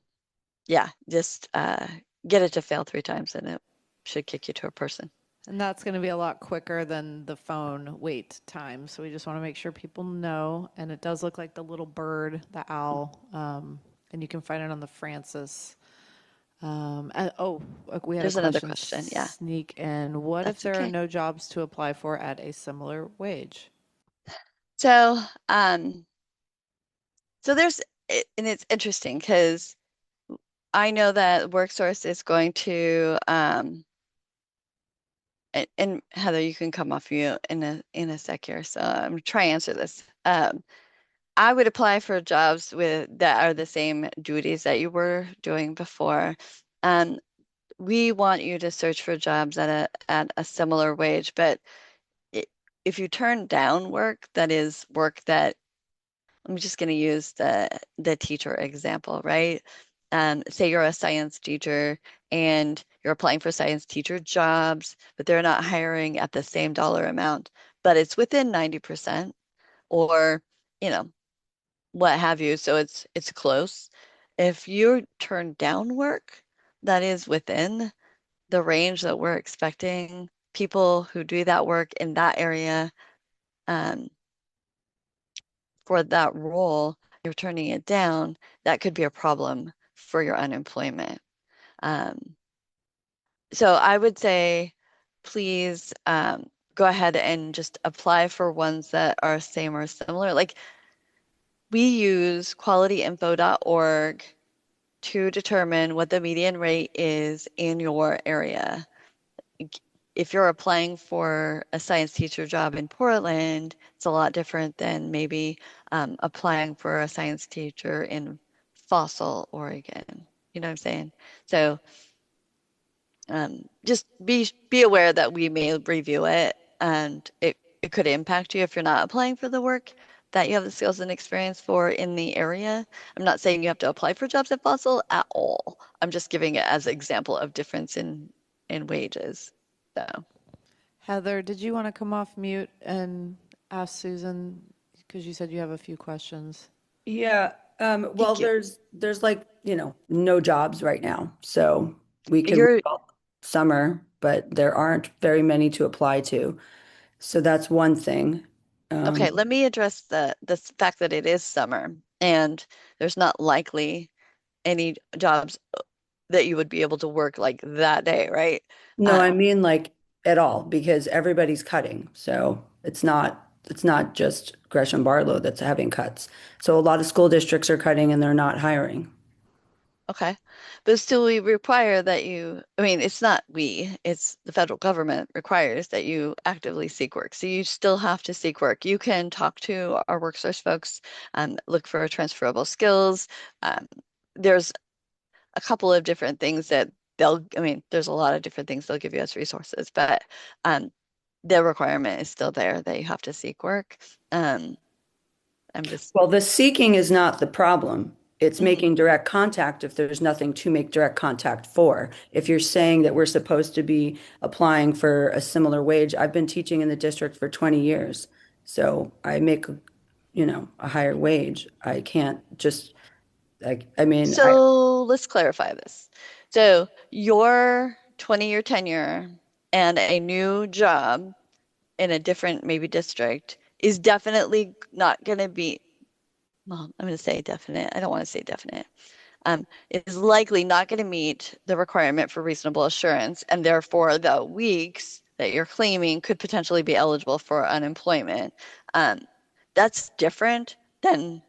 yeah, just get it to fail 3 times and it should kick you to a person. And that's going to be a lot quicker than the phone wait time. So we just want to make sure people know. And it does look like the little bird, the owl, and you can find it on the Francis. We had a There's another question question. Yeah, sneak in. What if that's there are okay. no jobs to apply for at a similar wage? So, and it's interesting because I know that WorkSource is going to, and Heather, you can come off mute in a sec here. So I'm gonna try to answer this. I would apply for jobs with that are the same duties that you were doing before. Um, we want you to search for jobs at a similar wage, but i- if you turn down work that is work that I'm just going to use the teacher example, right? Say you're a science teacher and you're applying for science teacher jobs, but they're not hiring at the same dollar amount, but it's within 90% or, you know, what have you. So it's close. If you turn down work that is within the range that we're expecting people who do that work in that area, um, for that role, you're turning it down, that could be a problem for your unemployment. Um, so I would say, please go ahead and just apply for ones that are same or similar. Like we use qualityinfo.org to determine what the median rate is in your area. If you're applying for a science teacher job in Portland, it's a lot different than maybe applying for a science teacher in Fossil, Oregon. You know what I'm saying? So just be aware that we may review it and it could impact you if you're not applying for the work that you have the skills and experience for in the area. I'm not saying you have to apply for jobs at Fossil at all. I'm just giving it as an example of difference in wages. So. Heather, did you want to come off mute and ask Susan? Because you said you have a few questions. Yeah, well, Thank you. there's like, no jobs right now. So we can wait You're all summer, but there aren't very many to apply to. So that's one thing. okay. Um, Let me address the fact that it is summer and there's not likely any jobs that you would be able to work like that day, right? no, I Um, mean like at all because everybody's cutting. So it's not just Gresham Barlow that's having cuts. So a lot of school districts are cutting and they're not hiring. Okay. But still, we require that you, I mean, it's not we, it's the federal government requires that you actively seek work. So you still have to seek work. You can talk to our WorkSource folks, look for transferable skills. Um, there's a couple of different things that I mean, there's a lot of different things they'll give you as resources, but um, the requirement is still there that you have to seek work. Um, I'm just, Well, the seeking is not the problem. It's Mhm. making direct contact if there's nothing to make direct contact for. If you're saying that we're supposed to be applying for a similar wage, I've been teaching in the district for 20 years. So I make, a higher wage. I can't just like, I mean, So let's clarify this. So your 20-year tenure and a new job in a different maybe district is definitely not going to be, well, I'm going to say definite. I don't want to say definite. Is likely not going to meet the requirement for reasonable assurance, and therefore the weeks that you're claiming could potentially be eligible for unemployment. Um, that's different than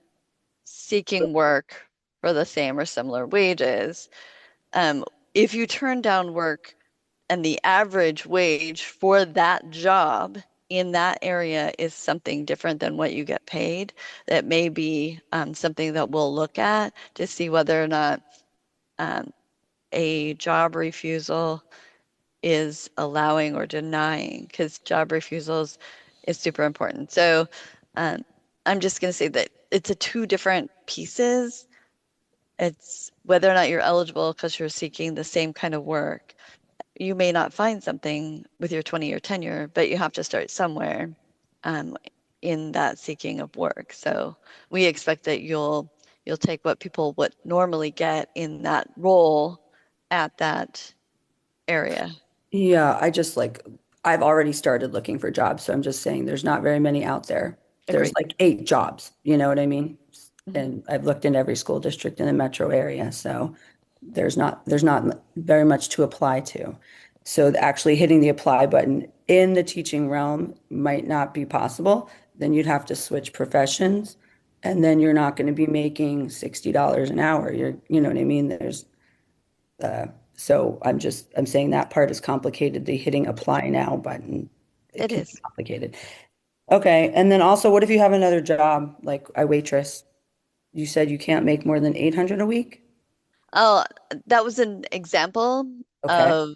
seeking work for the same or similar wages. Um, if you turn down work and the average wage for that job in that area is something different than what you get paid, that may be something that we'll look at to see whether or not um, a job refusal is allowing or denying, because job refusals is super important. So um, I'm just going to say that it's a two different pieces. It's whether or not you're eligible because you're seeking the same kind of work. You may not find something with your 20-year tenure, but you have to start somewhere um, in that seeking of work. So we expect that you'll take what people would normally get in that role at that area. yeah, I've already started looking for jobs. So I'm just saying there's not very many out there. There's Agreed. like 8 jobs, you know what I mean? Mhm. And I've looked in every school district in the metro area. So there's not very much to apply to. So actually hitting the apply button in the teaching realm might not be possible. Then you'd have to switch professions. And then you're not going to be making $60 an hour. You know what I mean? So I'm saying that part is complicated. The hitting apply now button, it It can be is. complicated. Okay. And then also, what if you have another job, like I waitress? You said you can't make more than 800 a week? Oh, that was an example Okay. of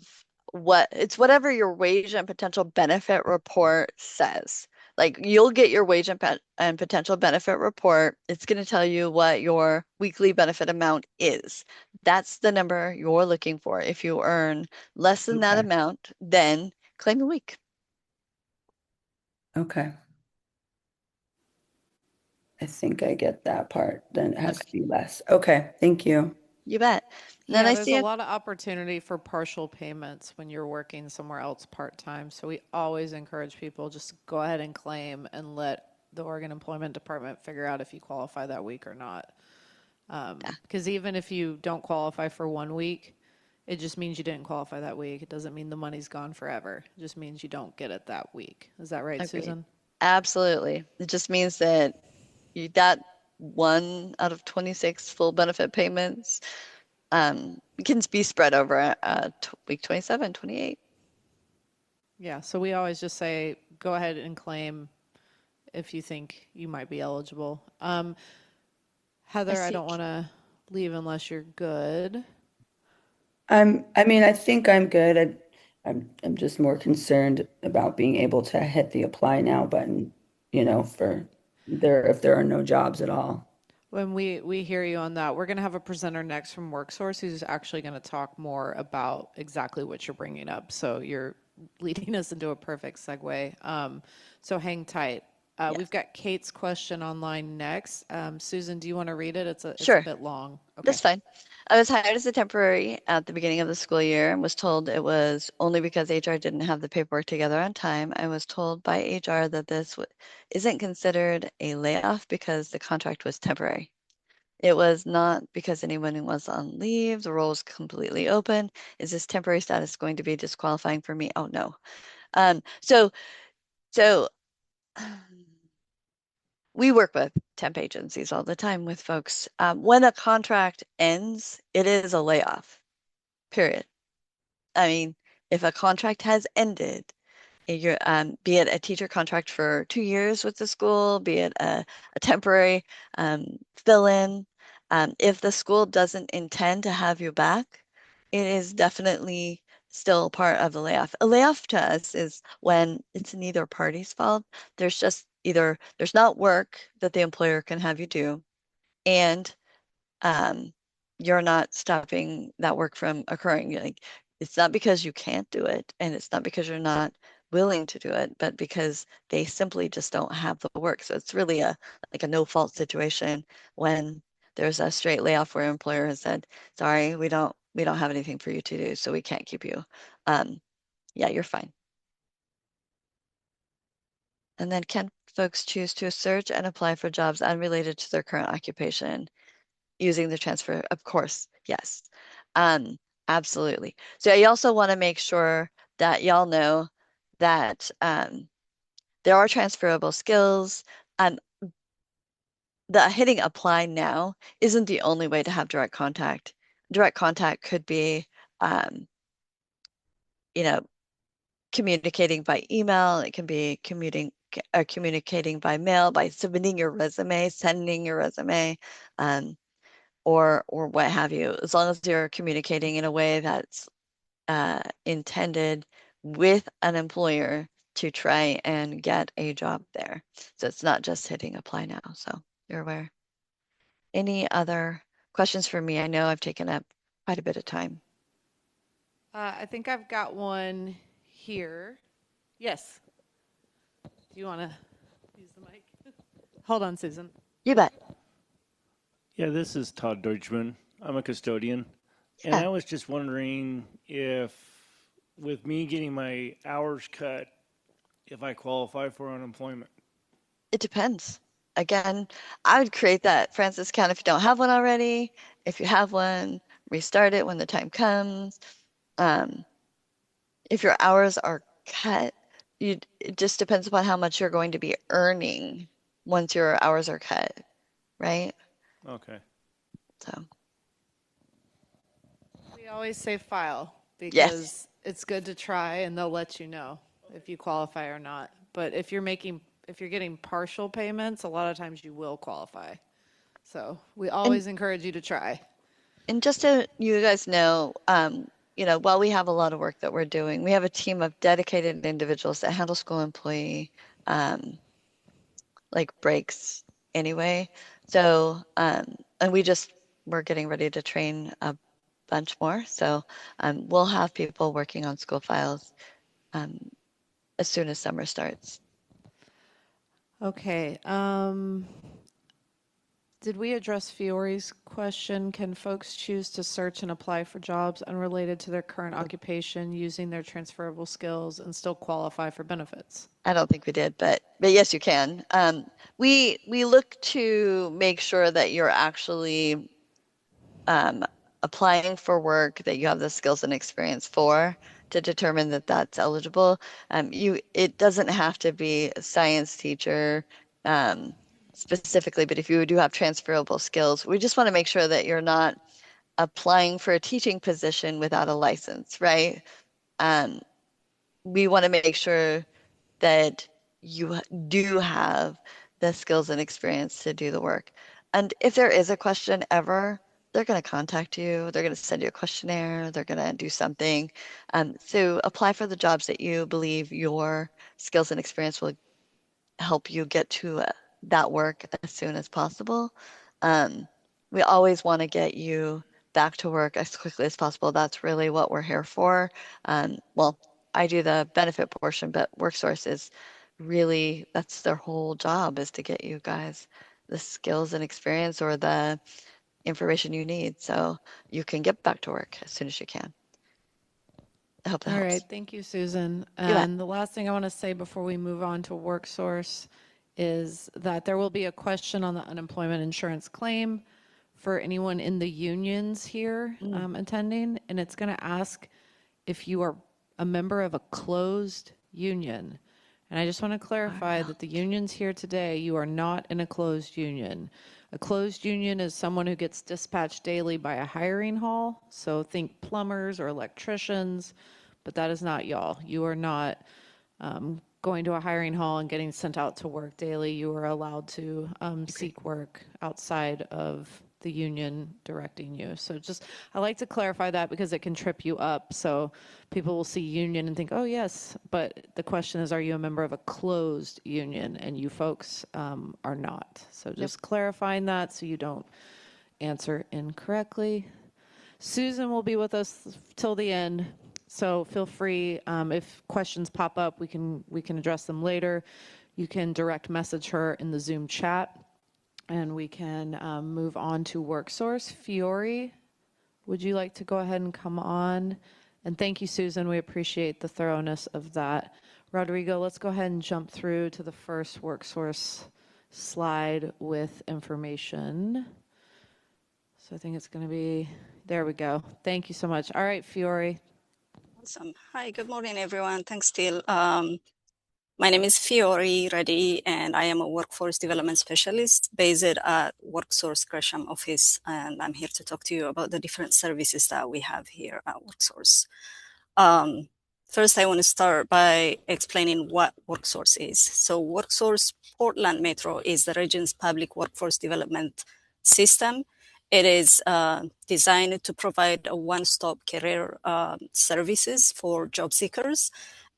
it's whatever your wage and potential benefit report says. Like you'll get your wage and potential benefit report. It's going to tell you what your weekly benefit amount is. That's the number you're looking for. If you earn less than that Okay. amount, then claim a week. Okay. I think I get that part. Then it has to Okay, be less. Okay. Thank you. you bet. And then Yeah, I there's see a a lot of opportunity for partial payments when you're working somewhere else part-time. So we always encourage people just go ahead and claim and let the Oregon Employment Department figure out if you qualify that week or not. yeah, Because even if you don't qualify for 1 week, it just means you didn't qualify that week. It doesn't mean the money's gone forever. It just means you don't get it that week. Is that right, agreed. Susan? Absolutely. It just means that that one out of 26 full benefit payments can be spread over week 27, 28. Yeah, so we always just say go ahead and claim if you think you might be eligible. I Heather, I see. don't want to leave unless you're good. I mean, I think I'm good. I'm just more concerned about being able to hit the apply now button, for if there are no jobs at all. When we hear you on that, we're going to have a presenter next from WorkSource who's actually going to talk more about exactly what you're bringing up. So you're leading us into a perfect segue. So hang tight. We've Yes. got Kate's question online next. Susan, do you want to read it? It's a Sure. bit long. Okay. That's fine. I was hired as a temporary at the beginning of the school year and was told it was only because HR didn't have the paperwork together on time. I was told by HR that isn't considered a layoff because the contract was temporary. It was not because anyone was on leave. The role was completely open. Is this temporary status going to be disqualifying for me? Oh no. So we work with temp agencies all the time with folks. When a contract ends, it is a layoff, period. I mean, if a contract has ended, you're, be it a teacher contract for 2 years with the school, be it a temporary fill-in, if the school doesn't intend to have you back, it is definitely still part of the layoff. A layoff to us is when it's neither party's fault. There's just either there's not work that the employer can have you do, and um, you're not stopping that work from occurring. Like, it's not because you can't do it, and it's not because you're not willing to do it, but because they simply just don't have the work. So it's really a like a no fault situation when there's a straight layoff where an employer has said, sorry, we don't have anything for you to do, so we can't keep you. Yeah, you're fine. And then can folks choose to search and apply for jobs unrelated to their current occupation using the transfer? Of course, yes. Um, Absolutely. So I also want to make sure that y'all know that there are transferable skills. Um, the hitting apply now isn't the only way to have direct contact. Direct contact could be, you know, communicating by email. It can be communicating by mail, by submitting your resume, sending your resume, or what have you. As long as you're communicating in a way that's intended with an employer to try and get a job there. So it's not just hitting apply now. So you're aware. Any other questions for me? I know I've taken up quite a bit of time. I think I've got one here. Yes. Do you want to use the mic? Hold on, Susan. You bet. Yeah, this is Todd Deutschman. I'm a custodian. And Yeah. I was just wondering if, with me getting my hours cut, if I qualify for unemployment. It depends. Again, I would create that Francis account if you don't have one already. If you have one, restart it when the time comes. Um, if your hours are cut, it just depends upon how much you're going to be earning once your hours are cut, right? Okay. So, We always say file yes. because it's good to try and they'll let you know if you qualify or not. But if you're getting partial payments, a lot of times you will qualify. So we always encourage you to try. And just so you guys know, while we have a lot of work that we're doing, we have a team of dedicated individuals that handle school employee like breaks anyway. So, and we're getting ready to train a bunch more. So, we'll have people working on school files as soon as summer starts. Okay. Did we address Fiore's question? Can folks choose to search and apply for jobs unrelated to their current occupation using their transferable skills and still qualify for benefits? I don't think we did, but yes, you can. We look to make sure that you're actually applying for work that you have the skills and experience for to determine that that's eligible. It doesn't have to be a science teacher specifically, but if you do have transferable skills, we just want to make sure that you're not applying for a teaching position without a license, right? We want to make sure that you do have the skills and experience to do the work. And if there is a question ever, they're going to contact you. They're going to send you a questionnaire. They're going to do something. So apply for the jobs that you believe your skills and experience will help you get to that work as soon as possible. We always want to get you back to work as quickly as possible. That's really what we're here for. Well, I do the benefit portion, but WorkSource is really, that's their whole job, is to get you guys the skills and experience or the information you need so you can get back to work as soon as you can. I hope that All helps. right, thank you, Susan. You bet. And the last thing I want to say before we move on to WorkSource is that there will be a question on the unemployment insurance claim for anyone in the unions here attending, and it's going to ask if you are a member of a closed union. And I just want to clarify that the unions here today, you are not in a closed union. A closed union is someone who gets dispatched daily by a hiring hall. So think plumbers or electricians, but that is not y'all. You are not going to a hiring hall and getting sent out to work daily. You are allowed to seek work outside of the union directing you. So just, I like to clarify that because it can trip you up. So people will see union and think, oh yes, but the question is, are you a member of a closed union? And you folks are not. So just clarifying that so you don't answer incorrectly. Susan will be with us till the end, so feel free, if questions pop up, we can address them later. You can direct message her in the Zoom chat, and we can move on to WorkSource. Fiore, would you like to go ahead and come on? And thank you, Susan. We appreciate the thoroughness of that. Rodrigo, let's go ahead and jump through to the first WorkSource slide with information. So I think it's going to be, there we go. Thank you so much. All right, Fiore. Awesome. Hi, good morning, everyone. Thanks, Teal. My name is Fiore Reddy, and I am a workforce development specialist based at WorkSource Gresham office. And I'm here to talk to you about the different services that we have here at WorkSource. First, I want to start by explaining what WorkSource is. So WorkSource Portland Metro is the region's public workforce development system. It is designed to provide a one-stop career services for job seekers.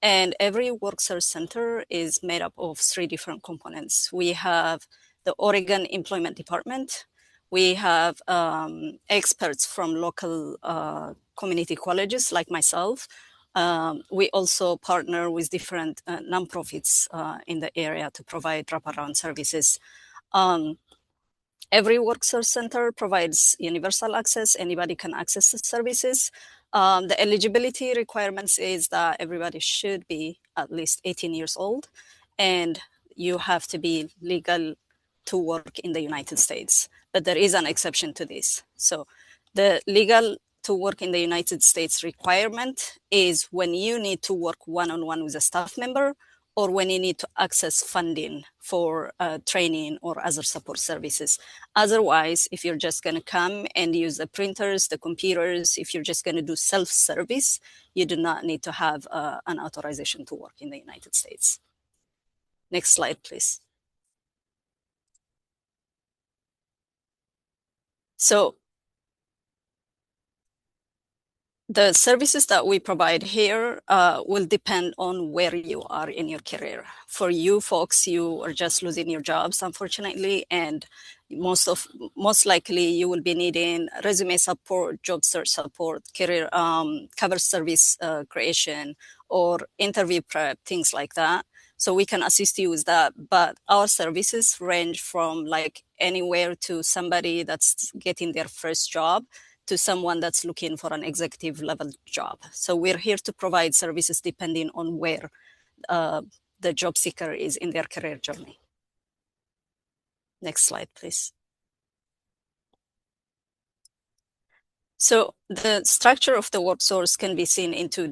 And every WorkSource center is made up of 3 different components. We have the Oregon Employment Department. We have experts from local community colleges like myself. We also partner with different nonprofits in the area to provide wraparound services. Every WorkSource center provides universal access. Anybody can access the services. The eligibility requirements is that everybody should be at least 18 years old, and you have to be legal to work in the United States. But there is an exception to this. So the legal to work in the United States requirement is when you need to work one-on-one with a staff member, or when you need to access funding for training or other support services. Otherwise, if you're just going to come and use the printers, the computers, if you're just going to do self-service, you do not need to have an authorization to work in the United States. Next slide, please. So the services that we provide here will depend on where you are in your career. For you folks, you are just losing your jobs, unfortunately, and most likely you will be needing resume support, job search support, career cover service creation, or interview prep, things like that. So we can assist you with that. But our services range from like anywhere to somebody that's getting their first job to someone that's looking for an executive level job. So we're here to provide services depending on where the job seeker is in their career journey. Next slide, please. So the structure of the WorkSource can be seen into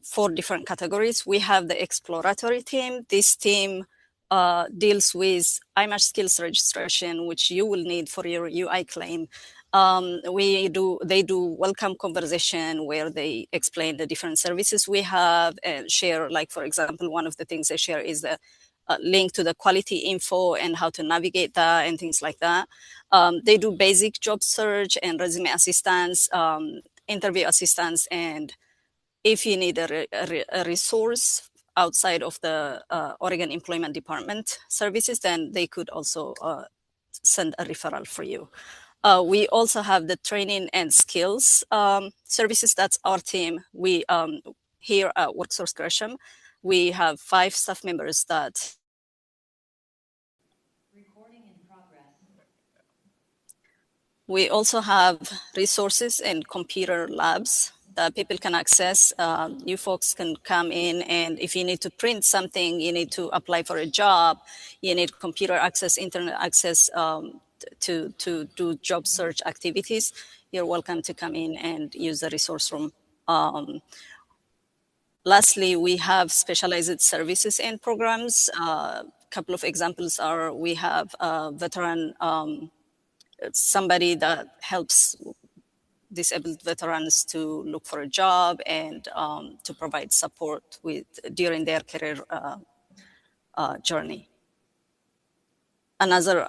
4 different categories. We have the exploratory team. This team deals with IMASH skills registration, which you will need for your UI claim. They do welcome conversation where they explain the different services we have and share, like, for example, one of the things they share is the link to the quality info and how to navigate that and things like that. They do basic job search and resume assistance, interview assistance, and if you need a resource outside of the Oregon Employment Department services, then they could also send a referral for you. We also have the training and skills services. That's our team. We here at WorkSource Gresham, we have 5 staff members that. Recording in progress. We also have resources and computer labs that people can access. You folks can come in, and if you need to print something, you need to apply for a job, you need computer access, internet access to do job search activities, you're welcome to come in and use the resource room. Lastly, we have specialized services and programs. A couple of examples are we have a veteran, somebody that helps disabled veterans to look for a job and to provide support during their career journey. Another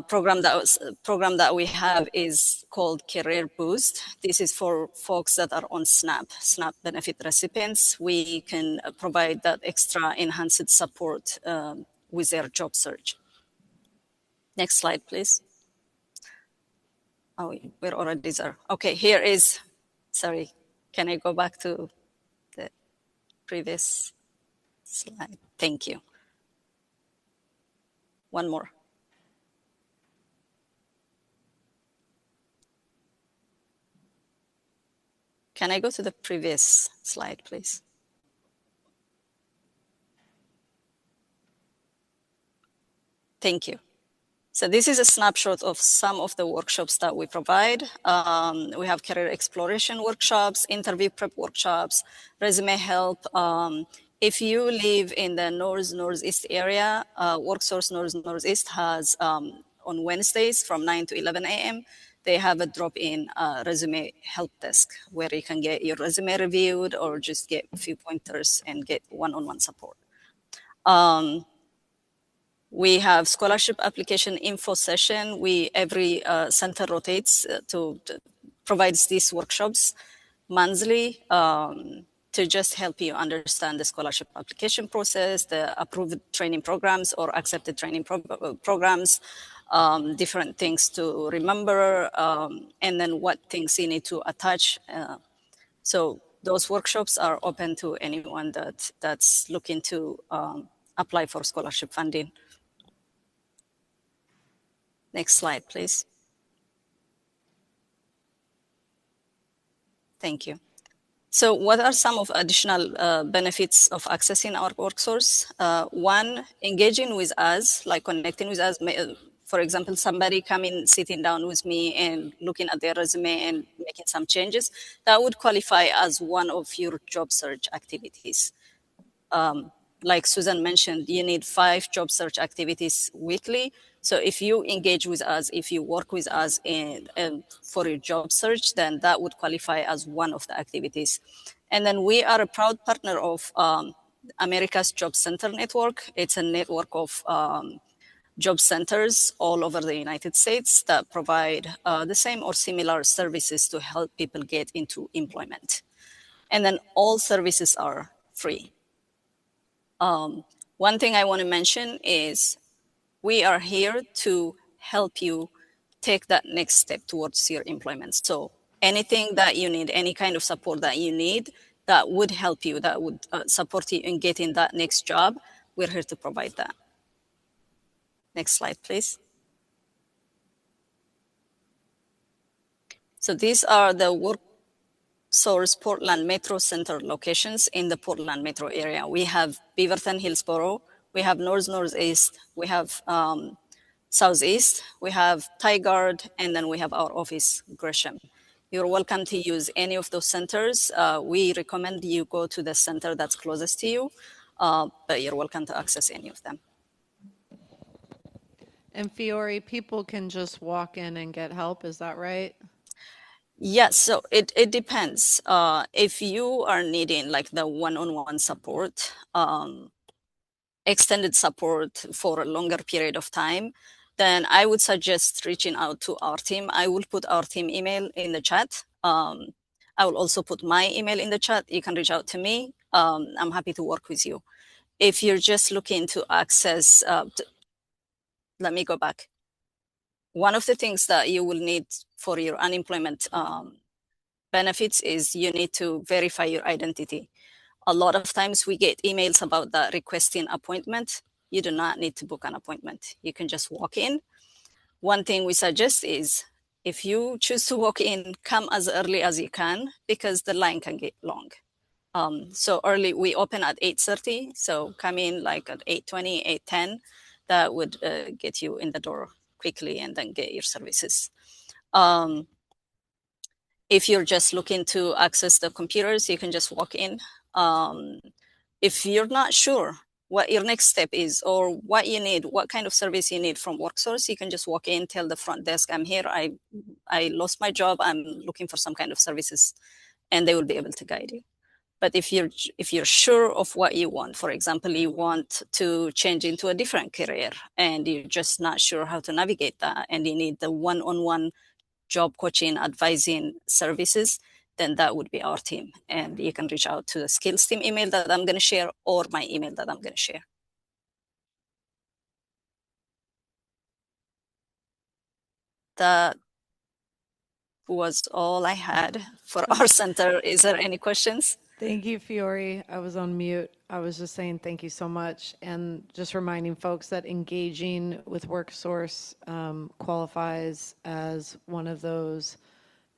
program that we have is called Career Boost. This is for folks that are on SNAP benefit recipients. We can provide that extra enhanced support with their job search. Next slide, please. Oh, we're already there. Okay, here is, sorry, can I go back to the previous slide? Thank you. One more. Can I go to the previous slide, please? Thank you. So this is a snapshot of some of the workshops that we provide. We have career exploration workshops, interview prep workshops, resume help. If you live in the Northeast area, WorkSource Northeast has on Wednesdays from 9 to 11 a.m., they have a drop-in resume help desk where you can get your resume reviewed or just get a few pointers and get one-on-one support. We have scholarship application info session. Every center rotates to provides these workshops monthly to just help you understand the scholarship application process, the approved training programs or accepted training programs, different things to remember, and then what things you need to attach. So those workshops are open to anyone that's looking to apply for scholarship funding. Next slide, please. Thank you. So what are some of additional benefits of accessing our WorkSource? One, engaging with us, like connecting with us. For example, somebody coming, sitting down with me and looking at their resume and making some changes, that would qualify as one of your job search activities. Like Susan mentioned, you need 5 job search activities weekly. So if you engage with us, if you work with us for your job search, then that would qualify as one of the activities. And then we are a proud partner of America's Job Center Network. It's a network of job centers all over the United States that provide the same or similar services to help people get into employment. And then all services are free. One thing I want to mention is we are here to help you take that next step towards your employment. So anything that you need, any kind of support that you need that would help you, that would support you in getting that next job, we're here to provide that. Next slide, please. So these are the WorkSource Portland Metro Center locations in the Portland metro area. We have Beaverton, Hillsboro, we have Northeast, we have Southeast, we have Tigard, and then we have our office, Gresham. You're welcome to use any of those centers. We recommend you go to the center that's closest to you, but you're welcome to access any of them. And Fiore, people can just walk in and get help, is that right? Yes, so it depends. If you are needing like the one-on-one support, extended support for a longer period of time, then I would suggest reaching out to our team. I will put our team email in the chat. I will also put my email in the chat. You can reach out to me. I'm happy to work with you. If you're just looking to access, let me go back. One of the things that you will need for your unemployment benefits is you need to verify your identity. A lot of times we get emails about that requesting appointment. You do not need to book an appointment. You can just walk in. One thing we suggest is if you choose to walk in, come as early as you can because the line can get long. So early, we open at 8:30. So come in like at 8:20, 8:10. That would get you in the door quickly and then get your services. If you're just looking to access the computers, you can just walk in. Um, if you're not sure what your next step is or what you need, what kind of service you need from WorkSource, you can just walk in, tell the front desk, I'm here, I lost my job, I'm looking for some kind of services, and they will be able to guide you. But if you're sure of what you want, for example, you want to change into a different career and you're just not sure how to navigate that, and you need the one-on-one job coaching, advising services, then that would be our team. And you can reach out to the skills team email that I'm going to share or my email that I'm going to share. That was all I had for our center. Is there any questions? Thank you, Fiore. I was on mute. I was just saying thank you so much. And just reminding folks that engaging with WorkSource qualifies as one of those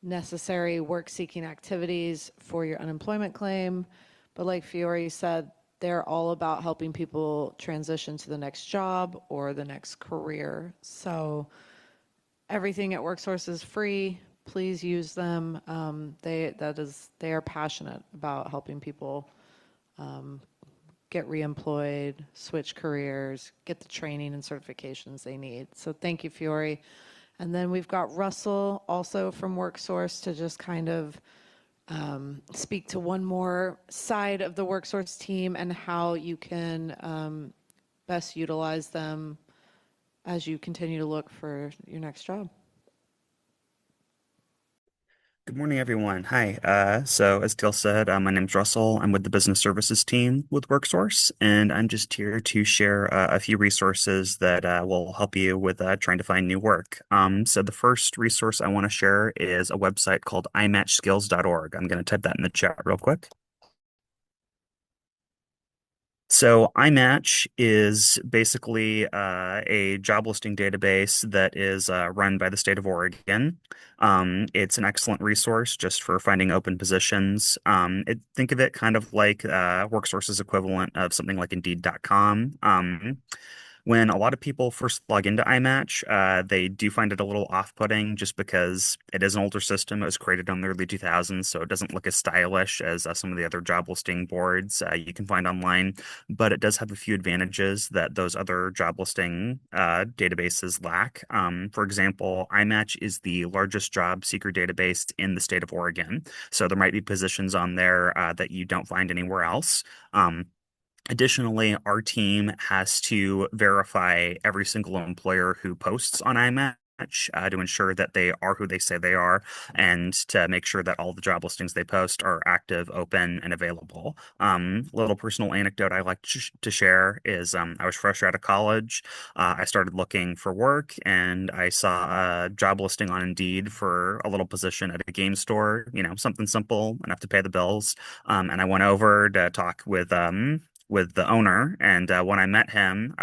necessary work-seeking activities for your unemployment claim. But like Fiore said, they're all about helping people transition to the next job or the next career. So everything at WorkSource is free. Please use them. They are passionate about helping people get reemployed, switch careers, get the training and certifications they need. So thank you, Fiore. And then we've got Russell also from WorkSource to just kind of speak to one more side of the WorkSource team and how you can best utilize them as you continue to look for your next job. Good morning, everyone. Hi. So as Teal said, my name's Russell. I'm with the business services team with WorkSource, and I'm just here to share a few resources that will help you with trying to find new work. So the first resource I want to share is a website called imatchskills.org. I'm going to type that in the chat real quick. So iMatch is basically a job listing database that is run by the state of Oregon. It's an excellent resource just for finding open positions. Think of it kind of like WorkSource's equivalent of something like Indeed.com. When a lot of people first log into iMatch, they do find it a little off-putting just because it is an older system. It was created in the early 2000s, so it doesn't look as stylish as some of the other job listing boards you can find online. But it does have a few advantages that those other job listing databases lack. For example, iMatch is the largest job seeker database in the state of Oregon. So there might be positions on there that you don't find anywhere else. Additionally, our team has to verify every single employer who posts on iMatch to ensure that they are who they say they are and to make sure that all the job listings they post are active, open, and available. Little personal anecdote I like to share is I was fresh out of college. I started looking for work and I saw a job listing on Indeed for a little position at a game store, something simple enough to pay the bills. And I went over to talk with the owner. And when I met him,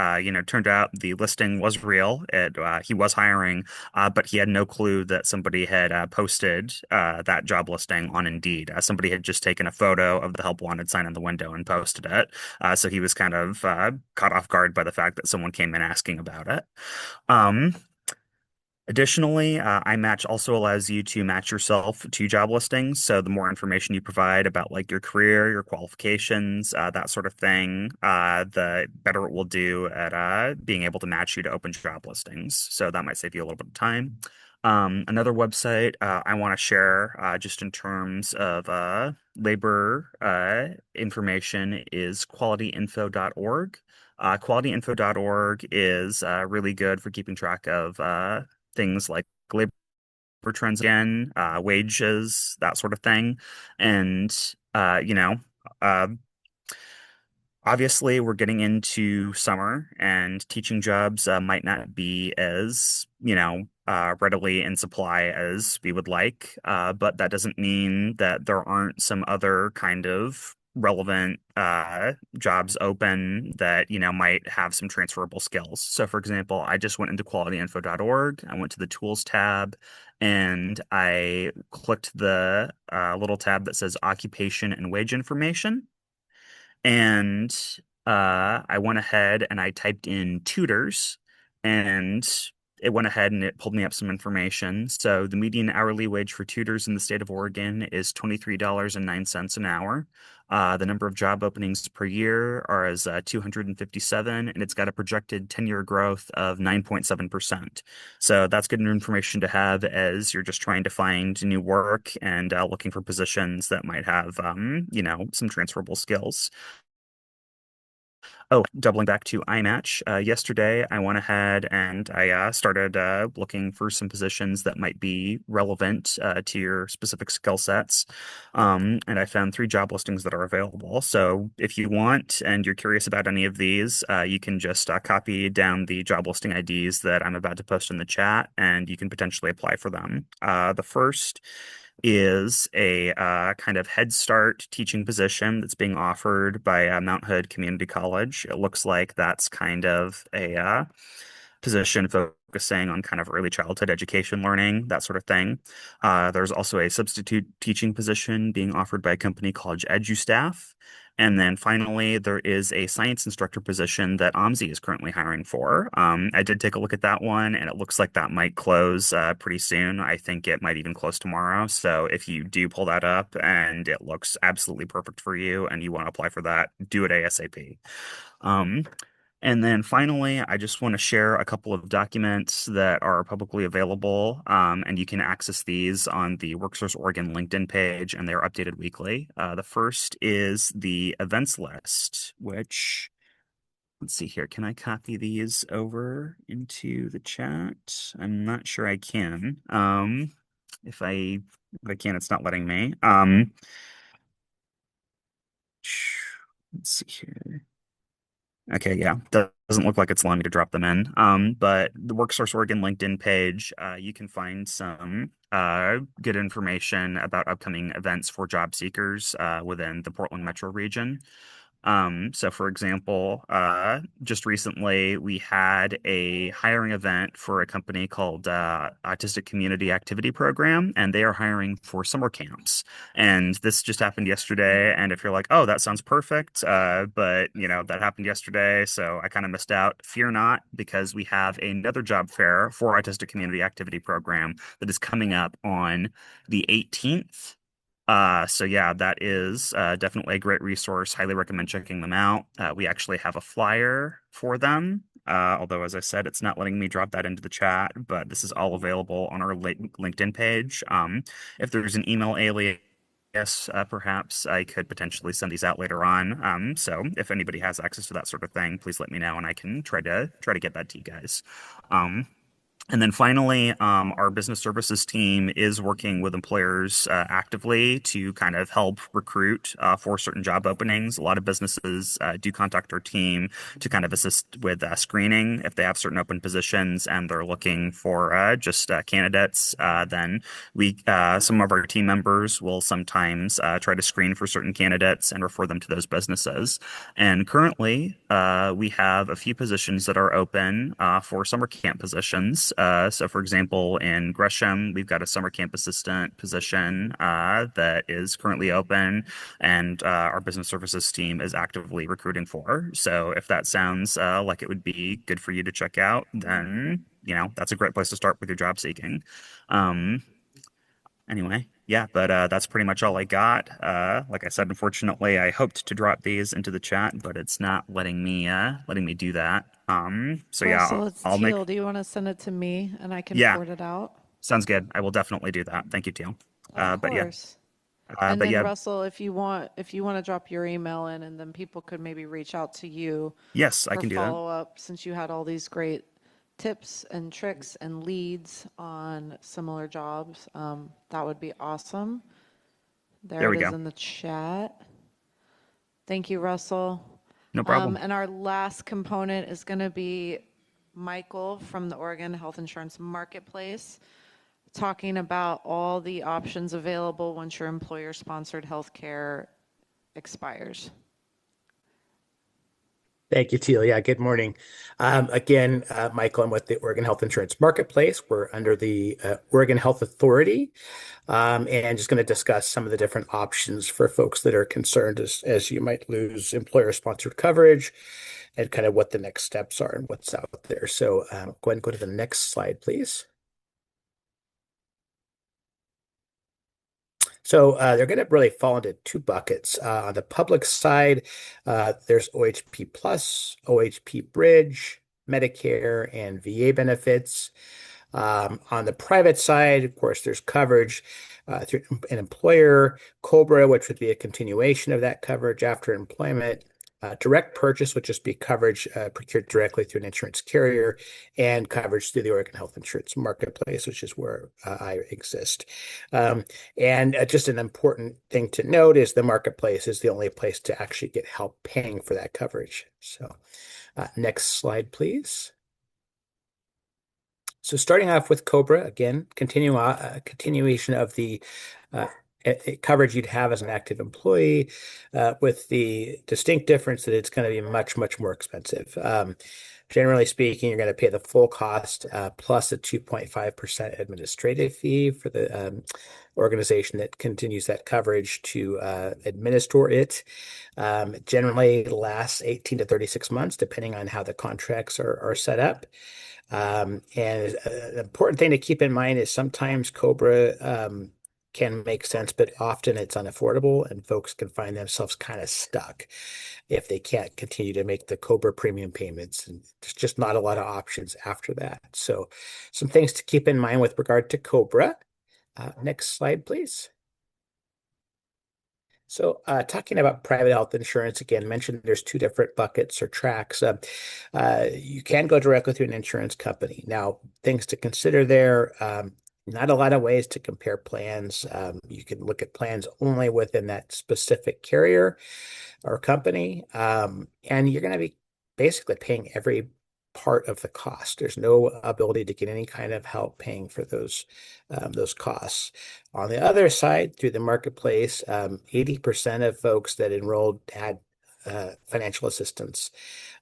turned out the listing was real. He was hiring, but he had no clue that somebody had posted that job listing on Indeed. Somebody had just taken a photo of the help wanted sign in the window and posted it. So he was kind of caught off guard by the fact that someone came in asking about it. Additionally, iMatch also allows you to match yourself to job listings. So the more information you provide about like your career, your qualifications, that sort of thing, the better it will do at being able to match you to open job listings. So that might save you a little bit of time. Another website I want to share just in terms of labor information is qualityinfo.org. Qualityinfo.org is really good for keeping track of things like labor trends again, wages, that sort of thing. And, uh, obviously we're getting into summer and teaching jobs might not be as, readily in supply as we would like. But that doesn't mean that there aren't some other kind of relevant jobs open that might have some transferable skills. So for example, I just went into qualityinfo.org. I went to the tools tab and I clicked the little tab that says occupation and wage information. And I went ahead and I typed in tutors, and it went ahead and it pulled me up some information. So the median hourly wage for tutors in the state of Oregon is $23.09 an hour. The number of job openings per year are as 257, and it's got a projected 10-year growth of 9.7%. So that's good information to have as you're just trying to find new work and looking for positions that might have, some transferable skills. Oh, doubling back to iMatch, yesterday I went ahead and I started looking for some positions that might be relevant to your specific skill sets. And I found 3 job listings that are available. So if you want and you're curious about any of these, you can just copy down the job listing IDs that I'm about to post in the chat, and you can potentially apply for them. The first is a kind of Head Start teaching position that's being offered by Mount Hood Community College. It looks like that's kind of a position focusing on kind of early childhood education learning, that sort of thing. There's also a substitute teaching position being offered by a company called EduStaff. And then finally, there is a science instructor position that OMSI is currently hiring for. I did take a look at that one, and it looks like that might close pretty soon. I think it might even close tomorrow. So if you do pull that up and it looks absolutely perfect for you and you want to apply for that, do it ASAP. Um, and then finally, I just want to share a couple of documents that are publicly available, and you can access these on the WorkSource Oregon LinkedIn page, and they're updated weekly. The first is the events list, which, let's see here, can I copy these over into the chat? I'm not sure I can. If I can, it's not letting me. Let's see here. Okay, yeah, doesn't look like it's allowing me to drop them in. But the WorkSource Oregon LinkedIn page, you can find some good information about upcoming events for job seekers within the Portland metro region. So for example, just recently we had a hiring event for a company called Autistic Community Activity Program, and they are hiring for summer camps. And this just happened yesterday. And if you're like, oh, that sounds perfect, but that happened yesterday, so I kind of missed out. Fear not, because we have another job fair for Autistic Community Activity Program that is coming up on the 18th. So yeah, that is definitely a great resource. Highly recommend checking them out. We actually have a flyer for them. Although, as I said, it's not letting me drop that into the chat, but this is all available on our LinkedIn page. If there's an email alias, perhaps I could potentially send these out later on. So if anybody has access to that sort of thing, please let me know, and I can try to get that to you guys. And then finally, our business services team is working with employers actively to kind of help recruit for certain job openings. A lot of businesses do contact our team to kind of assist with screening if they have certain open positions and they're looking for just candidates. Then some of our team members will sometimes try to screen for certain candidates and refer them to those businesses. And currently, we have a few positions that are open for summer camp positions. So for example, in Gresham, we've got a summer camp assistant position that is currently open, and our business services team is actively recruiting for. So if that sounds like it would be good for you to check out, then that's a great place to start with your job seeking. Anyway, yeah, but that's pretty much all I got. Like I said, unfortunately, I hoped to drop these into the chat, but it's not letting me do that. So yeah, Russell, it's I'll Teal. make. Do you want to send it to me and I can Yeah, forward it out? sounds good. I will definitely do that. Thank you, Teal. Of But yeah, course. And but then yeah, Russell, if you want to drop your email in, and then people could maybe reach out to you yes, I for can do that. follow-up, since you had all these great tips and tricks and leads on similar jobs. That would be awesome. There There it we is go. in the chat. Thank you, Russell. No problem. And our last component is going to be Michael from the Oregon Health Insurance Marketplace, talking about all the options available once your employer-sponsored healthcare expires. Thank you, Teal. Yeah, good morning. Again, Michael, I'm with the Oregon Health Insurance Marketplace. We're under the Oregon Health Authority, and just going to discuss some of the different options for folks that are concerned as you might lose employer-sponsored coverage and kind of what the next steps are and what's out there. So go ahead and go to the next slide, please. So they're going to really fall into two buckets. On the public side, there's OHP Plus, OHP Bridge, Medicare, and VA benefits. On the private side, of course, there's coverage through an employer, COBRA, which would be a continuation of that coverage after employment. Direct purchase would just be coverage procured directly through an insurance carrier, and coverage through the Oregon Health Insurance Marketplace, which is where I exist. And just an important thing to note is the marketplace is the only place to actually get help paying for that coverage. So next slide, please. So starting off with COBRA, again, continuation of the coverage you'd have as an active employee, with the distinct difference that it's going to be much, much more expensive. Generally speaking, you're going to pay the full cost plus a 2.5% administrative fee for the organization that continues that coverage to administer it. Generally lasts 18 to 36 months, depending on how the contracts are set up. And an important thing to keep in mind is sometimes COBRA can make sense, but often it's unaffordable and folks can find themselves kind of stuck if they can't continue to make the COBRA premium payments. And there's just not a lot of options after that. So some things to keep in mind with regard to COBRA. Next slide, please. So talking about private health insurance, again, mentioned there's two different buckets or tracks. You can go directly through an insurance company. Now, things to consider there, not a lot of ways to compare plans. You can look at plans only within that specific carrier or company, and you're going to be basically paying every part of the cost. There's no ability to get any kind of help paying for those costs. On the other side, through the marketplace, 80% of folks that enrolled had financial assistance.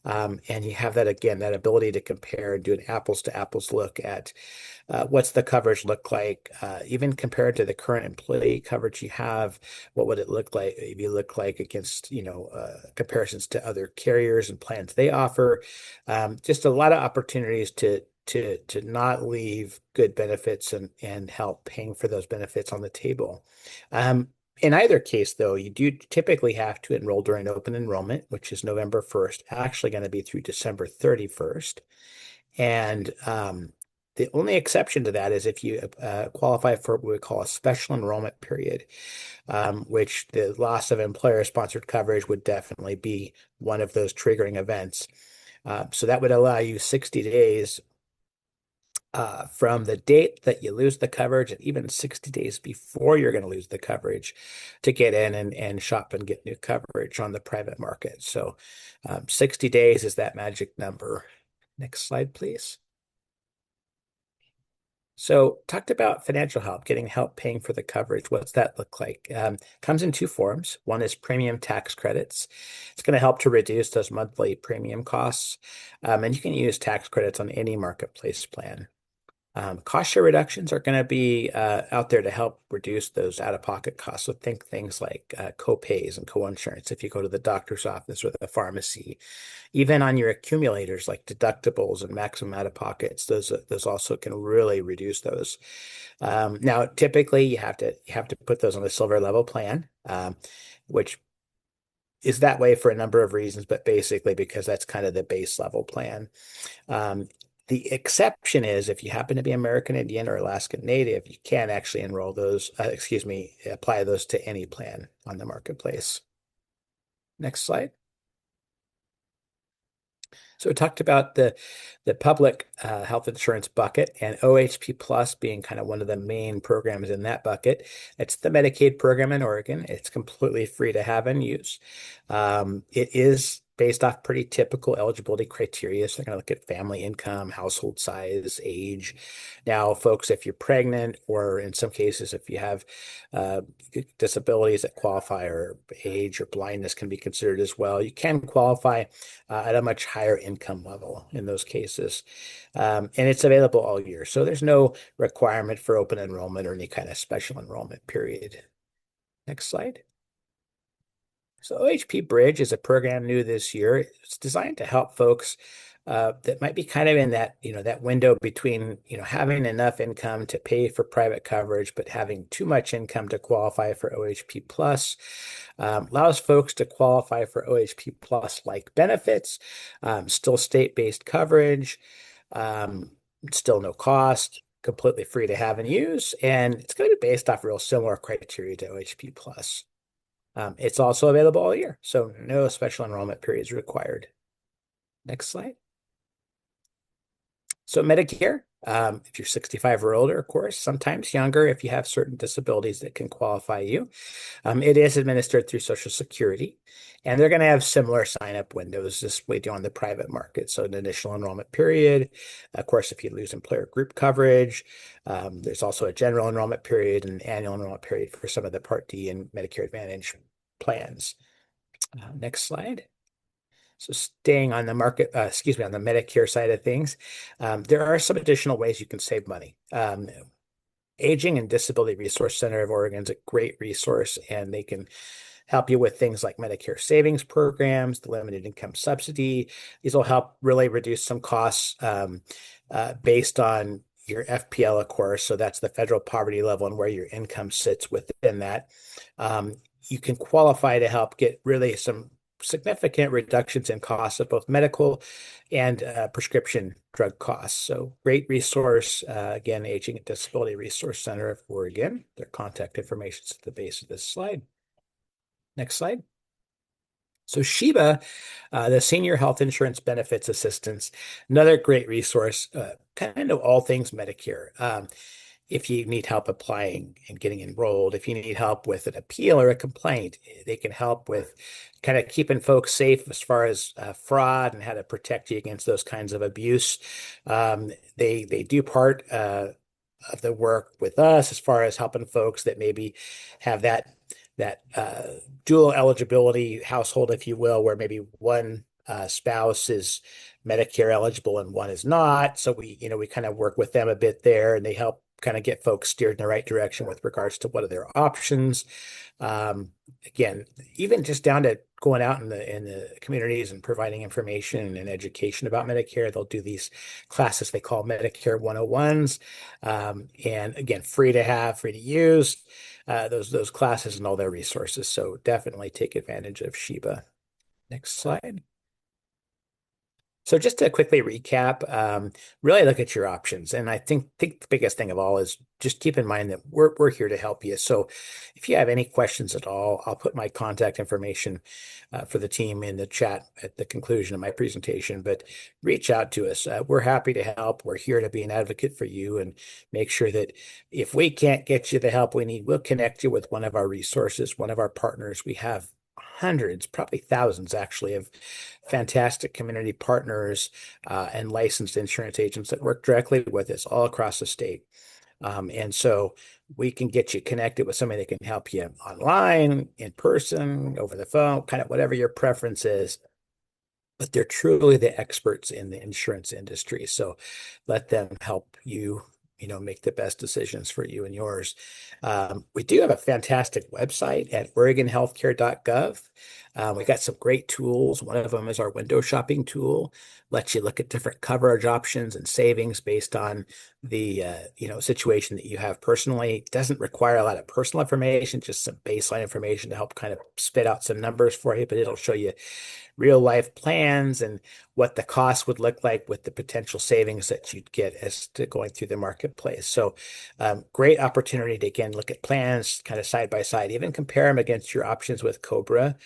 And you have that again, that ability to compare and do an apples to apples look at what's the coverage look like, even compared to the current employee coverage you have. What would it look like if you look like against, comparisons to other carriers and plans they offer? Just a lot of opportunities to not leave good benefits and help paying for those benefits on the table. In either case, though, you do typically have to enroll during open enrollment, which is November 1st, actually going to be through December 31st. And the only exception to that is if you qualify for what we call a special enrollment period, which the loss of employer-sponsored coverage would definitely be one of those triggering events. So that would allow you 60 days from the date that you lose the coverage, and even 60 days before you're going to lose the coverage, to get in and shop and get new coverage on the private market. So 60 days is that magic number. Next slide, please. So talked about financial help, getting help paying for the coverage. What's that look like? Comes in two forms. One is premium tax credits. It's going to help to reduce those monthly premium costs. And you can use tax credits on any marketplace plan. Cost share reductions are going to be out there to help reduce those out-of-pocket costs. So think things like co-pays and co-insurance if you go to the doctor's office or the pharmacy. Even on your accumulators like deductibles and maximum out-of-pockets, those also can really reduce those. Now, typically you have to put those on a silver level plan, which is that way for a number of reasons, but basically because that's kind of the base level plan. The exception is if you happen to be American Indian or Alaskan Native, you can actually enroll those, apply those to any plan on the marketplace. Next slide. So we talked about the public health insurance bucket, and OHP Plus being kind of one of the main programs in that bucket. It's the Medicaid program in Oregon. It's completely free to have and use. It is based off pretty typical eligibility criteria. So they're going to look at family income, household size, age. Now, folks, if you're pregnant, or in some cases, if you have uh, disabilities that qualify, or age or blindness can be considered as well, you can qualify at a much higher income level in those cases. And it's available all year. So there's no requirement for open enrollment or any kind of special enrollment period. Next slide. So OHP Bridge is a program new this year. It's designed to help folks that might be kind of in that, that window between, having enough income to pay for private coverage, but having too much income to qualify for OHP Plus. Allows folks to qualify for OHP Plus like benefits, still state-based coverage, still no cost, completely free to have and use, and it's going to be based off real similar criteria to OHP Plus. It's also available all year, so no special enrollment periods required. Next slide. So Medicare, if you're 65 or older, of course, sometimes younger if you have certain disabilities that can qualify you. It is administered through Social Security, and they're going to have similar sign-up windows as we do on the private market. So an initial enrollment period, of course, if you lose employer group coverage, there's also a general enrollment period and annual enrollment period for some of the Part D and Medicare Advantage plans. Next slide. So staying on the market, on the Medicare side of things, there are some additional ways you can save money. Aging and Disability Resource Center of Oregon is a great resource, and they can help you with things like Medicare savings programs, the limited income subsidy. These will help really reduce some costs based on your FPL, of course. So that's the federal poverty level and where your income sits within that. You can qualify to help get really some significant reductions in costs of both medical and prescription drug costs. So great resource. Again, Aging and Disability Resource Center of Oregon. Their contact information is at the base of this slide. Next slide. So SHIBA, the Senior Health Insurance Benefits Assistance, another great resource, kind of all things Medicare. If you need help applying and getting enrolled, if you need help with an appeal or a complaint, they can help with kind of keeping folks safe as far as fraud and how to protect you against those kinds of abuse. They do part of the work with us as far as helping folks that maybe have that dual eligibility household, if you will, where maybe one spouse is Medicare eligible and one is not. So we kind of work with them a bit there, and they help kind of get folks steered in the right direction with regards to what are their options. Again, even just down to going out in the communities and providing information and education about Medicare. They'll do these classes they call Medicare 101s. And again, free to have, free to use those classes and all their resources. So definitely take advantage of SHIBA. Next slide. So just to quickly recap, really look at your options. And I think the biggest thing of all is just keep in mind that we're here to help you. So if you have any questions at all, I'll put my contact information for the team in the chat at the conclusion of my presentation, but reach out to us. We're happy to help. We're here to be an advocate for you and make sure that if we can't get you the help we need, we'll connect you with one of our resources, one of our partners. We have hundreds, probably thousands actually, of fantastic community partners and licensed insurance agents that work directly with us all across the state. And so we can get you connected with somebody that can help you online, in person, over the phone, kind of whatever your preference is. But they're truly the experts in the insurance industry. So let them help you make the best decisions for you and yours. We do have a fantastic website at OregonHealthcare.gov. We got some great tools. One of them is our window shopping tool, lets you look at different coverage options and savings based on the situation that you have personally. It doesn't require a lot of personal information, just some baseline information to help kind of spit out some numbers for you, but it'll show you real life plans and what the cost would look like with the potential savings that you'd get as to going through the marketplace. So great opportunity to, again, look at plans kind of side by side, even compare them against your options with Cobra.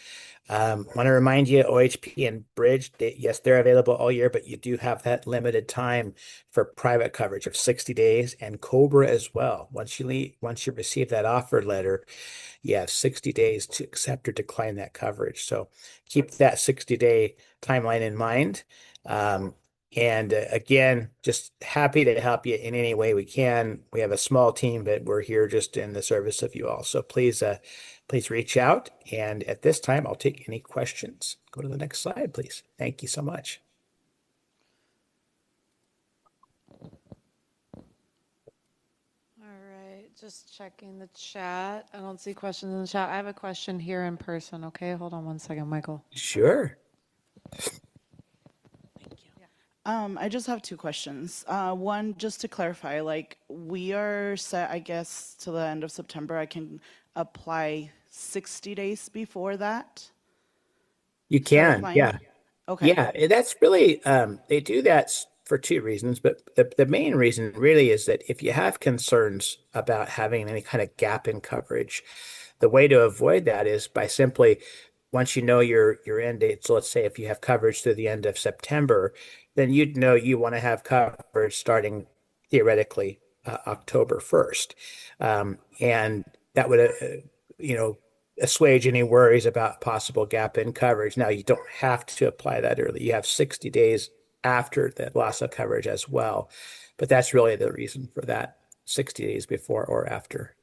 Want to remind you, OHP and Bridge, yes, they're available all year, but you do have that limited time for private coverage of 60 days and Cobra as well. Once you receive that offer letter, you have 60 days to accept or decline that coverage. So keep that 60-day timeline in mind. And again, just happy to help you in any way we can. We have a small team, but we're here just in the service of you all. So please reach out. And at this time, I'll take any questions. Go to the next slide, please. Thank you so much. All right, just checking the chat. I don't see questions in the chat. I have a question here in person. Okay, hold on one second, Michael. Sure. I just have two questions. One, just to clarify, like we are set, I guess, to the end of September. I can apply 60 days before that. You Start can, applying? yeah. Okay. Yeah, that's really they do that for two reasons, but the main reason really is that if you have concerns about having any kind of gap in coverage, the way to avoid that is by simply once you know your end date. So let's say if you have coverage through the end of September, then you'd know you want to have coverage starting theoretically October 1st. And that would assuage any worries about possible gap in coverage. Now, you don't have to apply that early. You have 60 days after the loss of coverage as well. But that's really the reason for that 60 days before or after.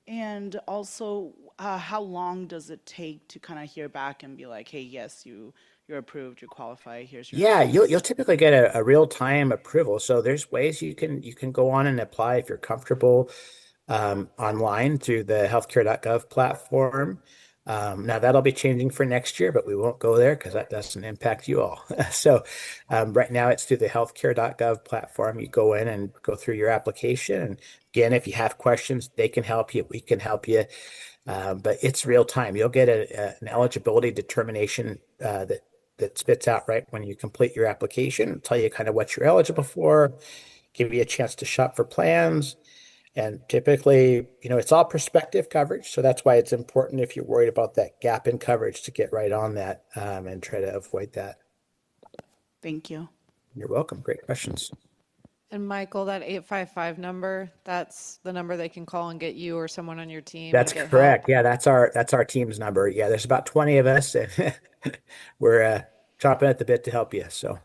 And also, how long does it take to kind of hear back and be like, hey, yes, you're approved, you qualify, here's your Yeah, insurance? you'll typically get a real-time approval. So there's ways you can go on and apply if you're comfortable online through the healthcare.gov platform. Now that'll be changing for next year, but we won't go there because that doesn't impact you all. So right now it's through the healthcare.gov platform. You go in and go through your application. And again, if you have questions, they can help you. We can help you. But it's real time. You'll get an eligibility determination that spits out right when you complete your application, tell you kind of what you're eligible for, give you a chance to shop for plans. And typically, it's all prospective coverage. So that's why it's important if you're worried about that gap in coverage to get right on that and try to avoid that. Thank you. You're welcome. Great questions. And Michael, that 855 number, that's the number they can call and get you or someone on your team That's and get correct. help. Yeah, that's our team's number. Yeah, there's about 20 of us, and we're chomping at the bit to help you. So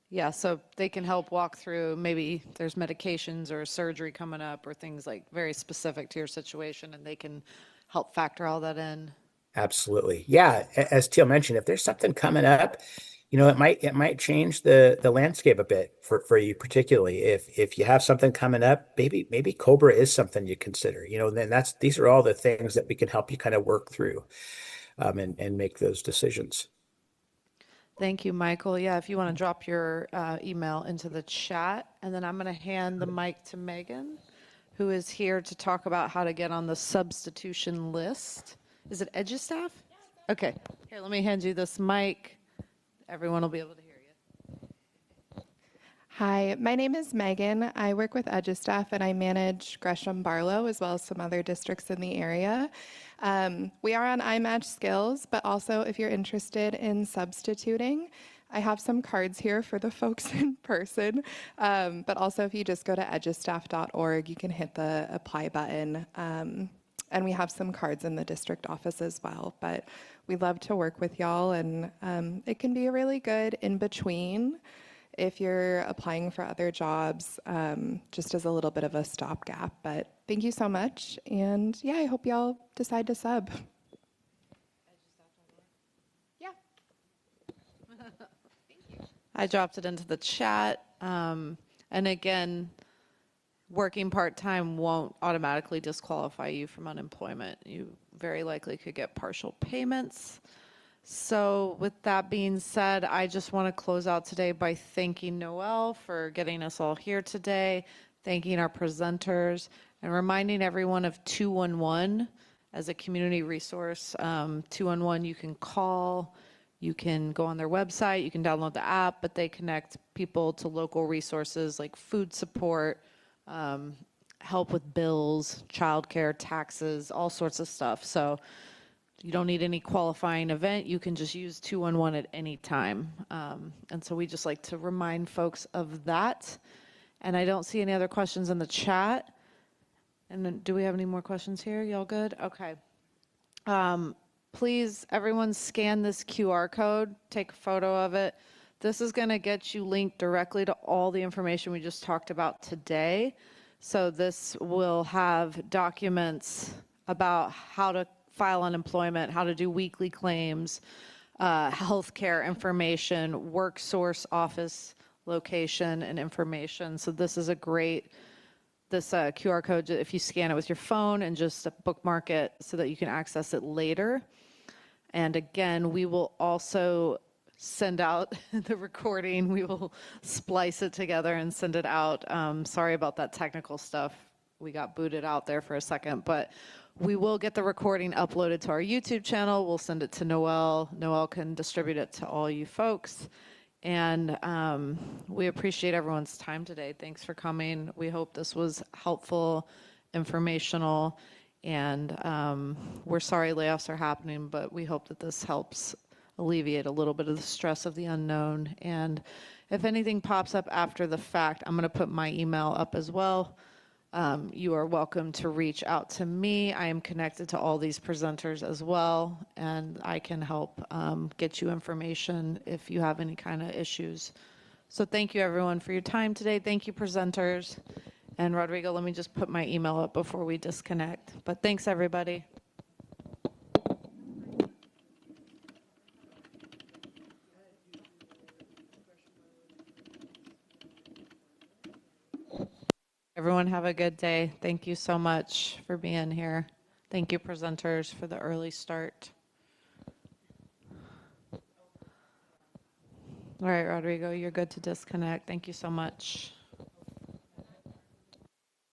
Yeah, so they can help walk through, maybe there's medications or surgery coming up or things like very specific to your situation, and they can help factor all that in. absolutely. Yeah, as Teal mentioned, if there's something coming up, it might change the landscape a bit for you, particularly if you have something coming up, maybe Cobra is something you consider. Then these are all the things that we can help you kind of work through and make those decisions. Thank you, Michael. Yeah, if you want to drop your email into the chat, and then I'm going to hand the mic to Megan, who is here to talk about how to get on the substitution list. Is it EduStaff? Okay, here, let me hand you this mic. Everyone will be able to hear you. Hi, my name is Megan. I work with EduStaff and I manage Gresham Barlow as well as some other districts in the area. We are on iMatch Skills, but also if you're interested in substituting, I have some cards here for the folks in person. But also if you just go to edustaff.org, you can hit the apply button. And we have some cards in the district office as well. But we love to work with y'all, and it can be a really good in-between if you're applying for other jobs, just as a little bit of a stopgap. But thank you so much. And yeah, I hope y'all decide to sub. Yeah. I dropped it into the chat. And again, working part-time won't automatically disqualify you from unemployment. You very likely could get partial payments. So with that being said, I just want to close out today by thanking Noel for getting us all here today, thanking our presenters, and reminding everyone of 211 as a community resource. 211 you can call, you can go on their website, you can download the app, but they connect people to local resources like food support, help with bills, childcare, taxes, all sorts of stuff. So you don't need any qualifying event. You can just use 211 at any time. And so we just like to remind folks of that. And I don't see any other questions in the chat. And then, do we have any more questions here? Y'all good? Okay. Please, everyone scan this QR code, take a photo of it. This is going to get you linked directly to all the information we just talked about today. So this will have documents about how to file unemployment, how to do weekly claims, healthcare information, work source office location and information. So this is a great, this QR code, if you scan it with your phone and just bookmark it so that you can access it later. And again, we will also send out the recording. We will splice it together and send it out. Sorry about that technical stuff. We got booted out there for a second, but we will get the recording uploaded to our YouTube channel. We'll send it to Noelle. Noelle can distribute it to all you folks. And we appreciate everyone's time today. Thanks for coming. We hope this was helpful, informational, and we're sorry layoffs are happening, but we hope that this helps alleviate a little bit of the stress of the unknown. And if anything pops up after the fact, I'm going to put my email up as well. You are welcome to reach out to me. I am connected to all these presenters as well, and I can help get you information if you have any kind of issues. So thank you, everyone, for your time today. Thank you, presenters. And Rodrigo, let me just put my email up before we disconnect. But thanks, everybody. Everyone have a good day. Thank you so much for being here. Thank you, presenters, for the early start. All right, Rodrigo, you're good to disconnect. Thank you so much.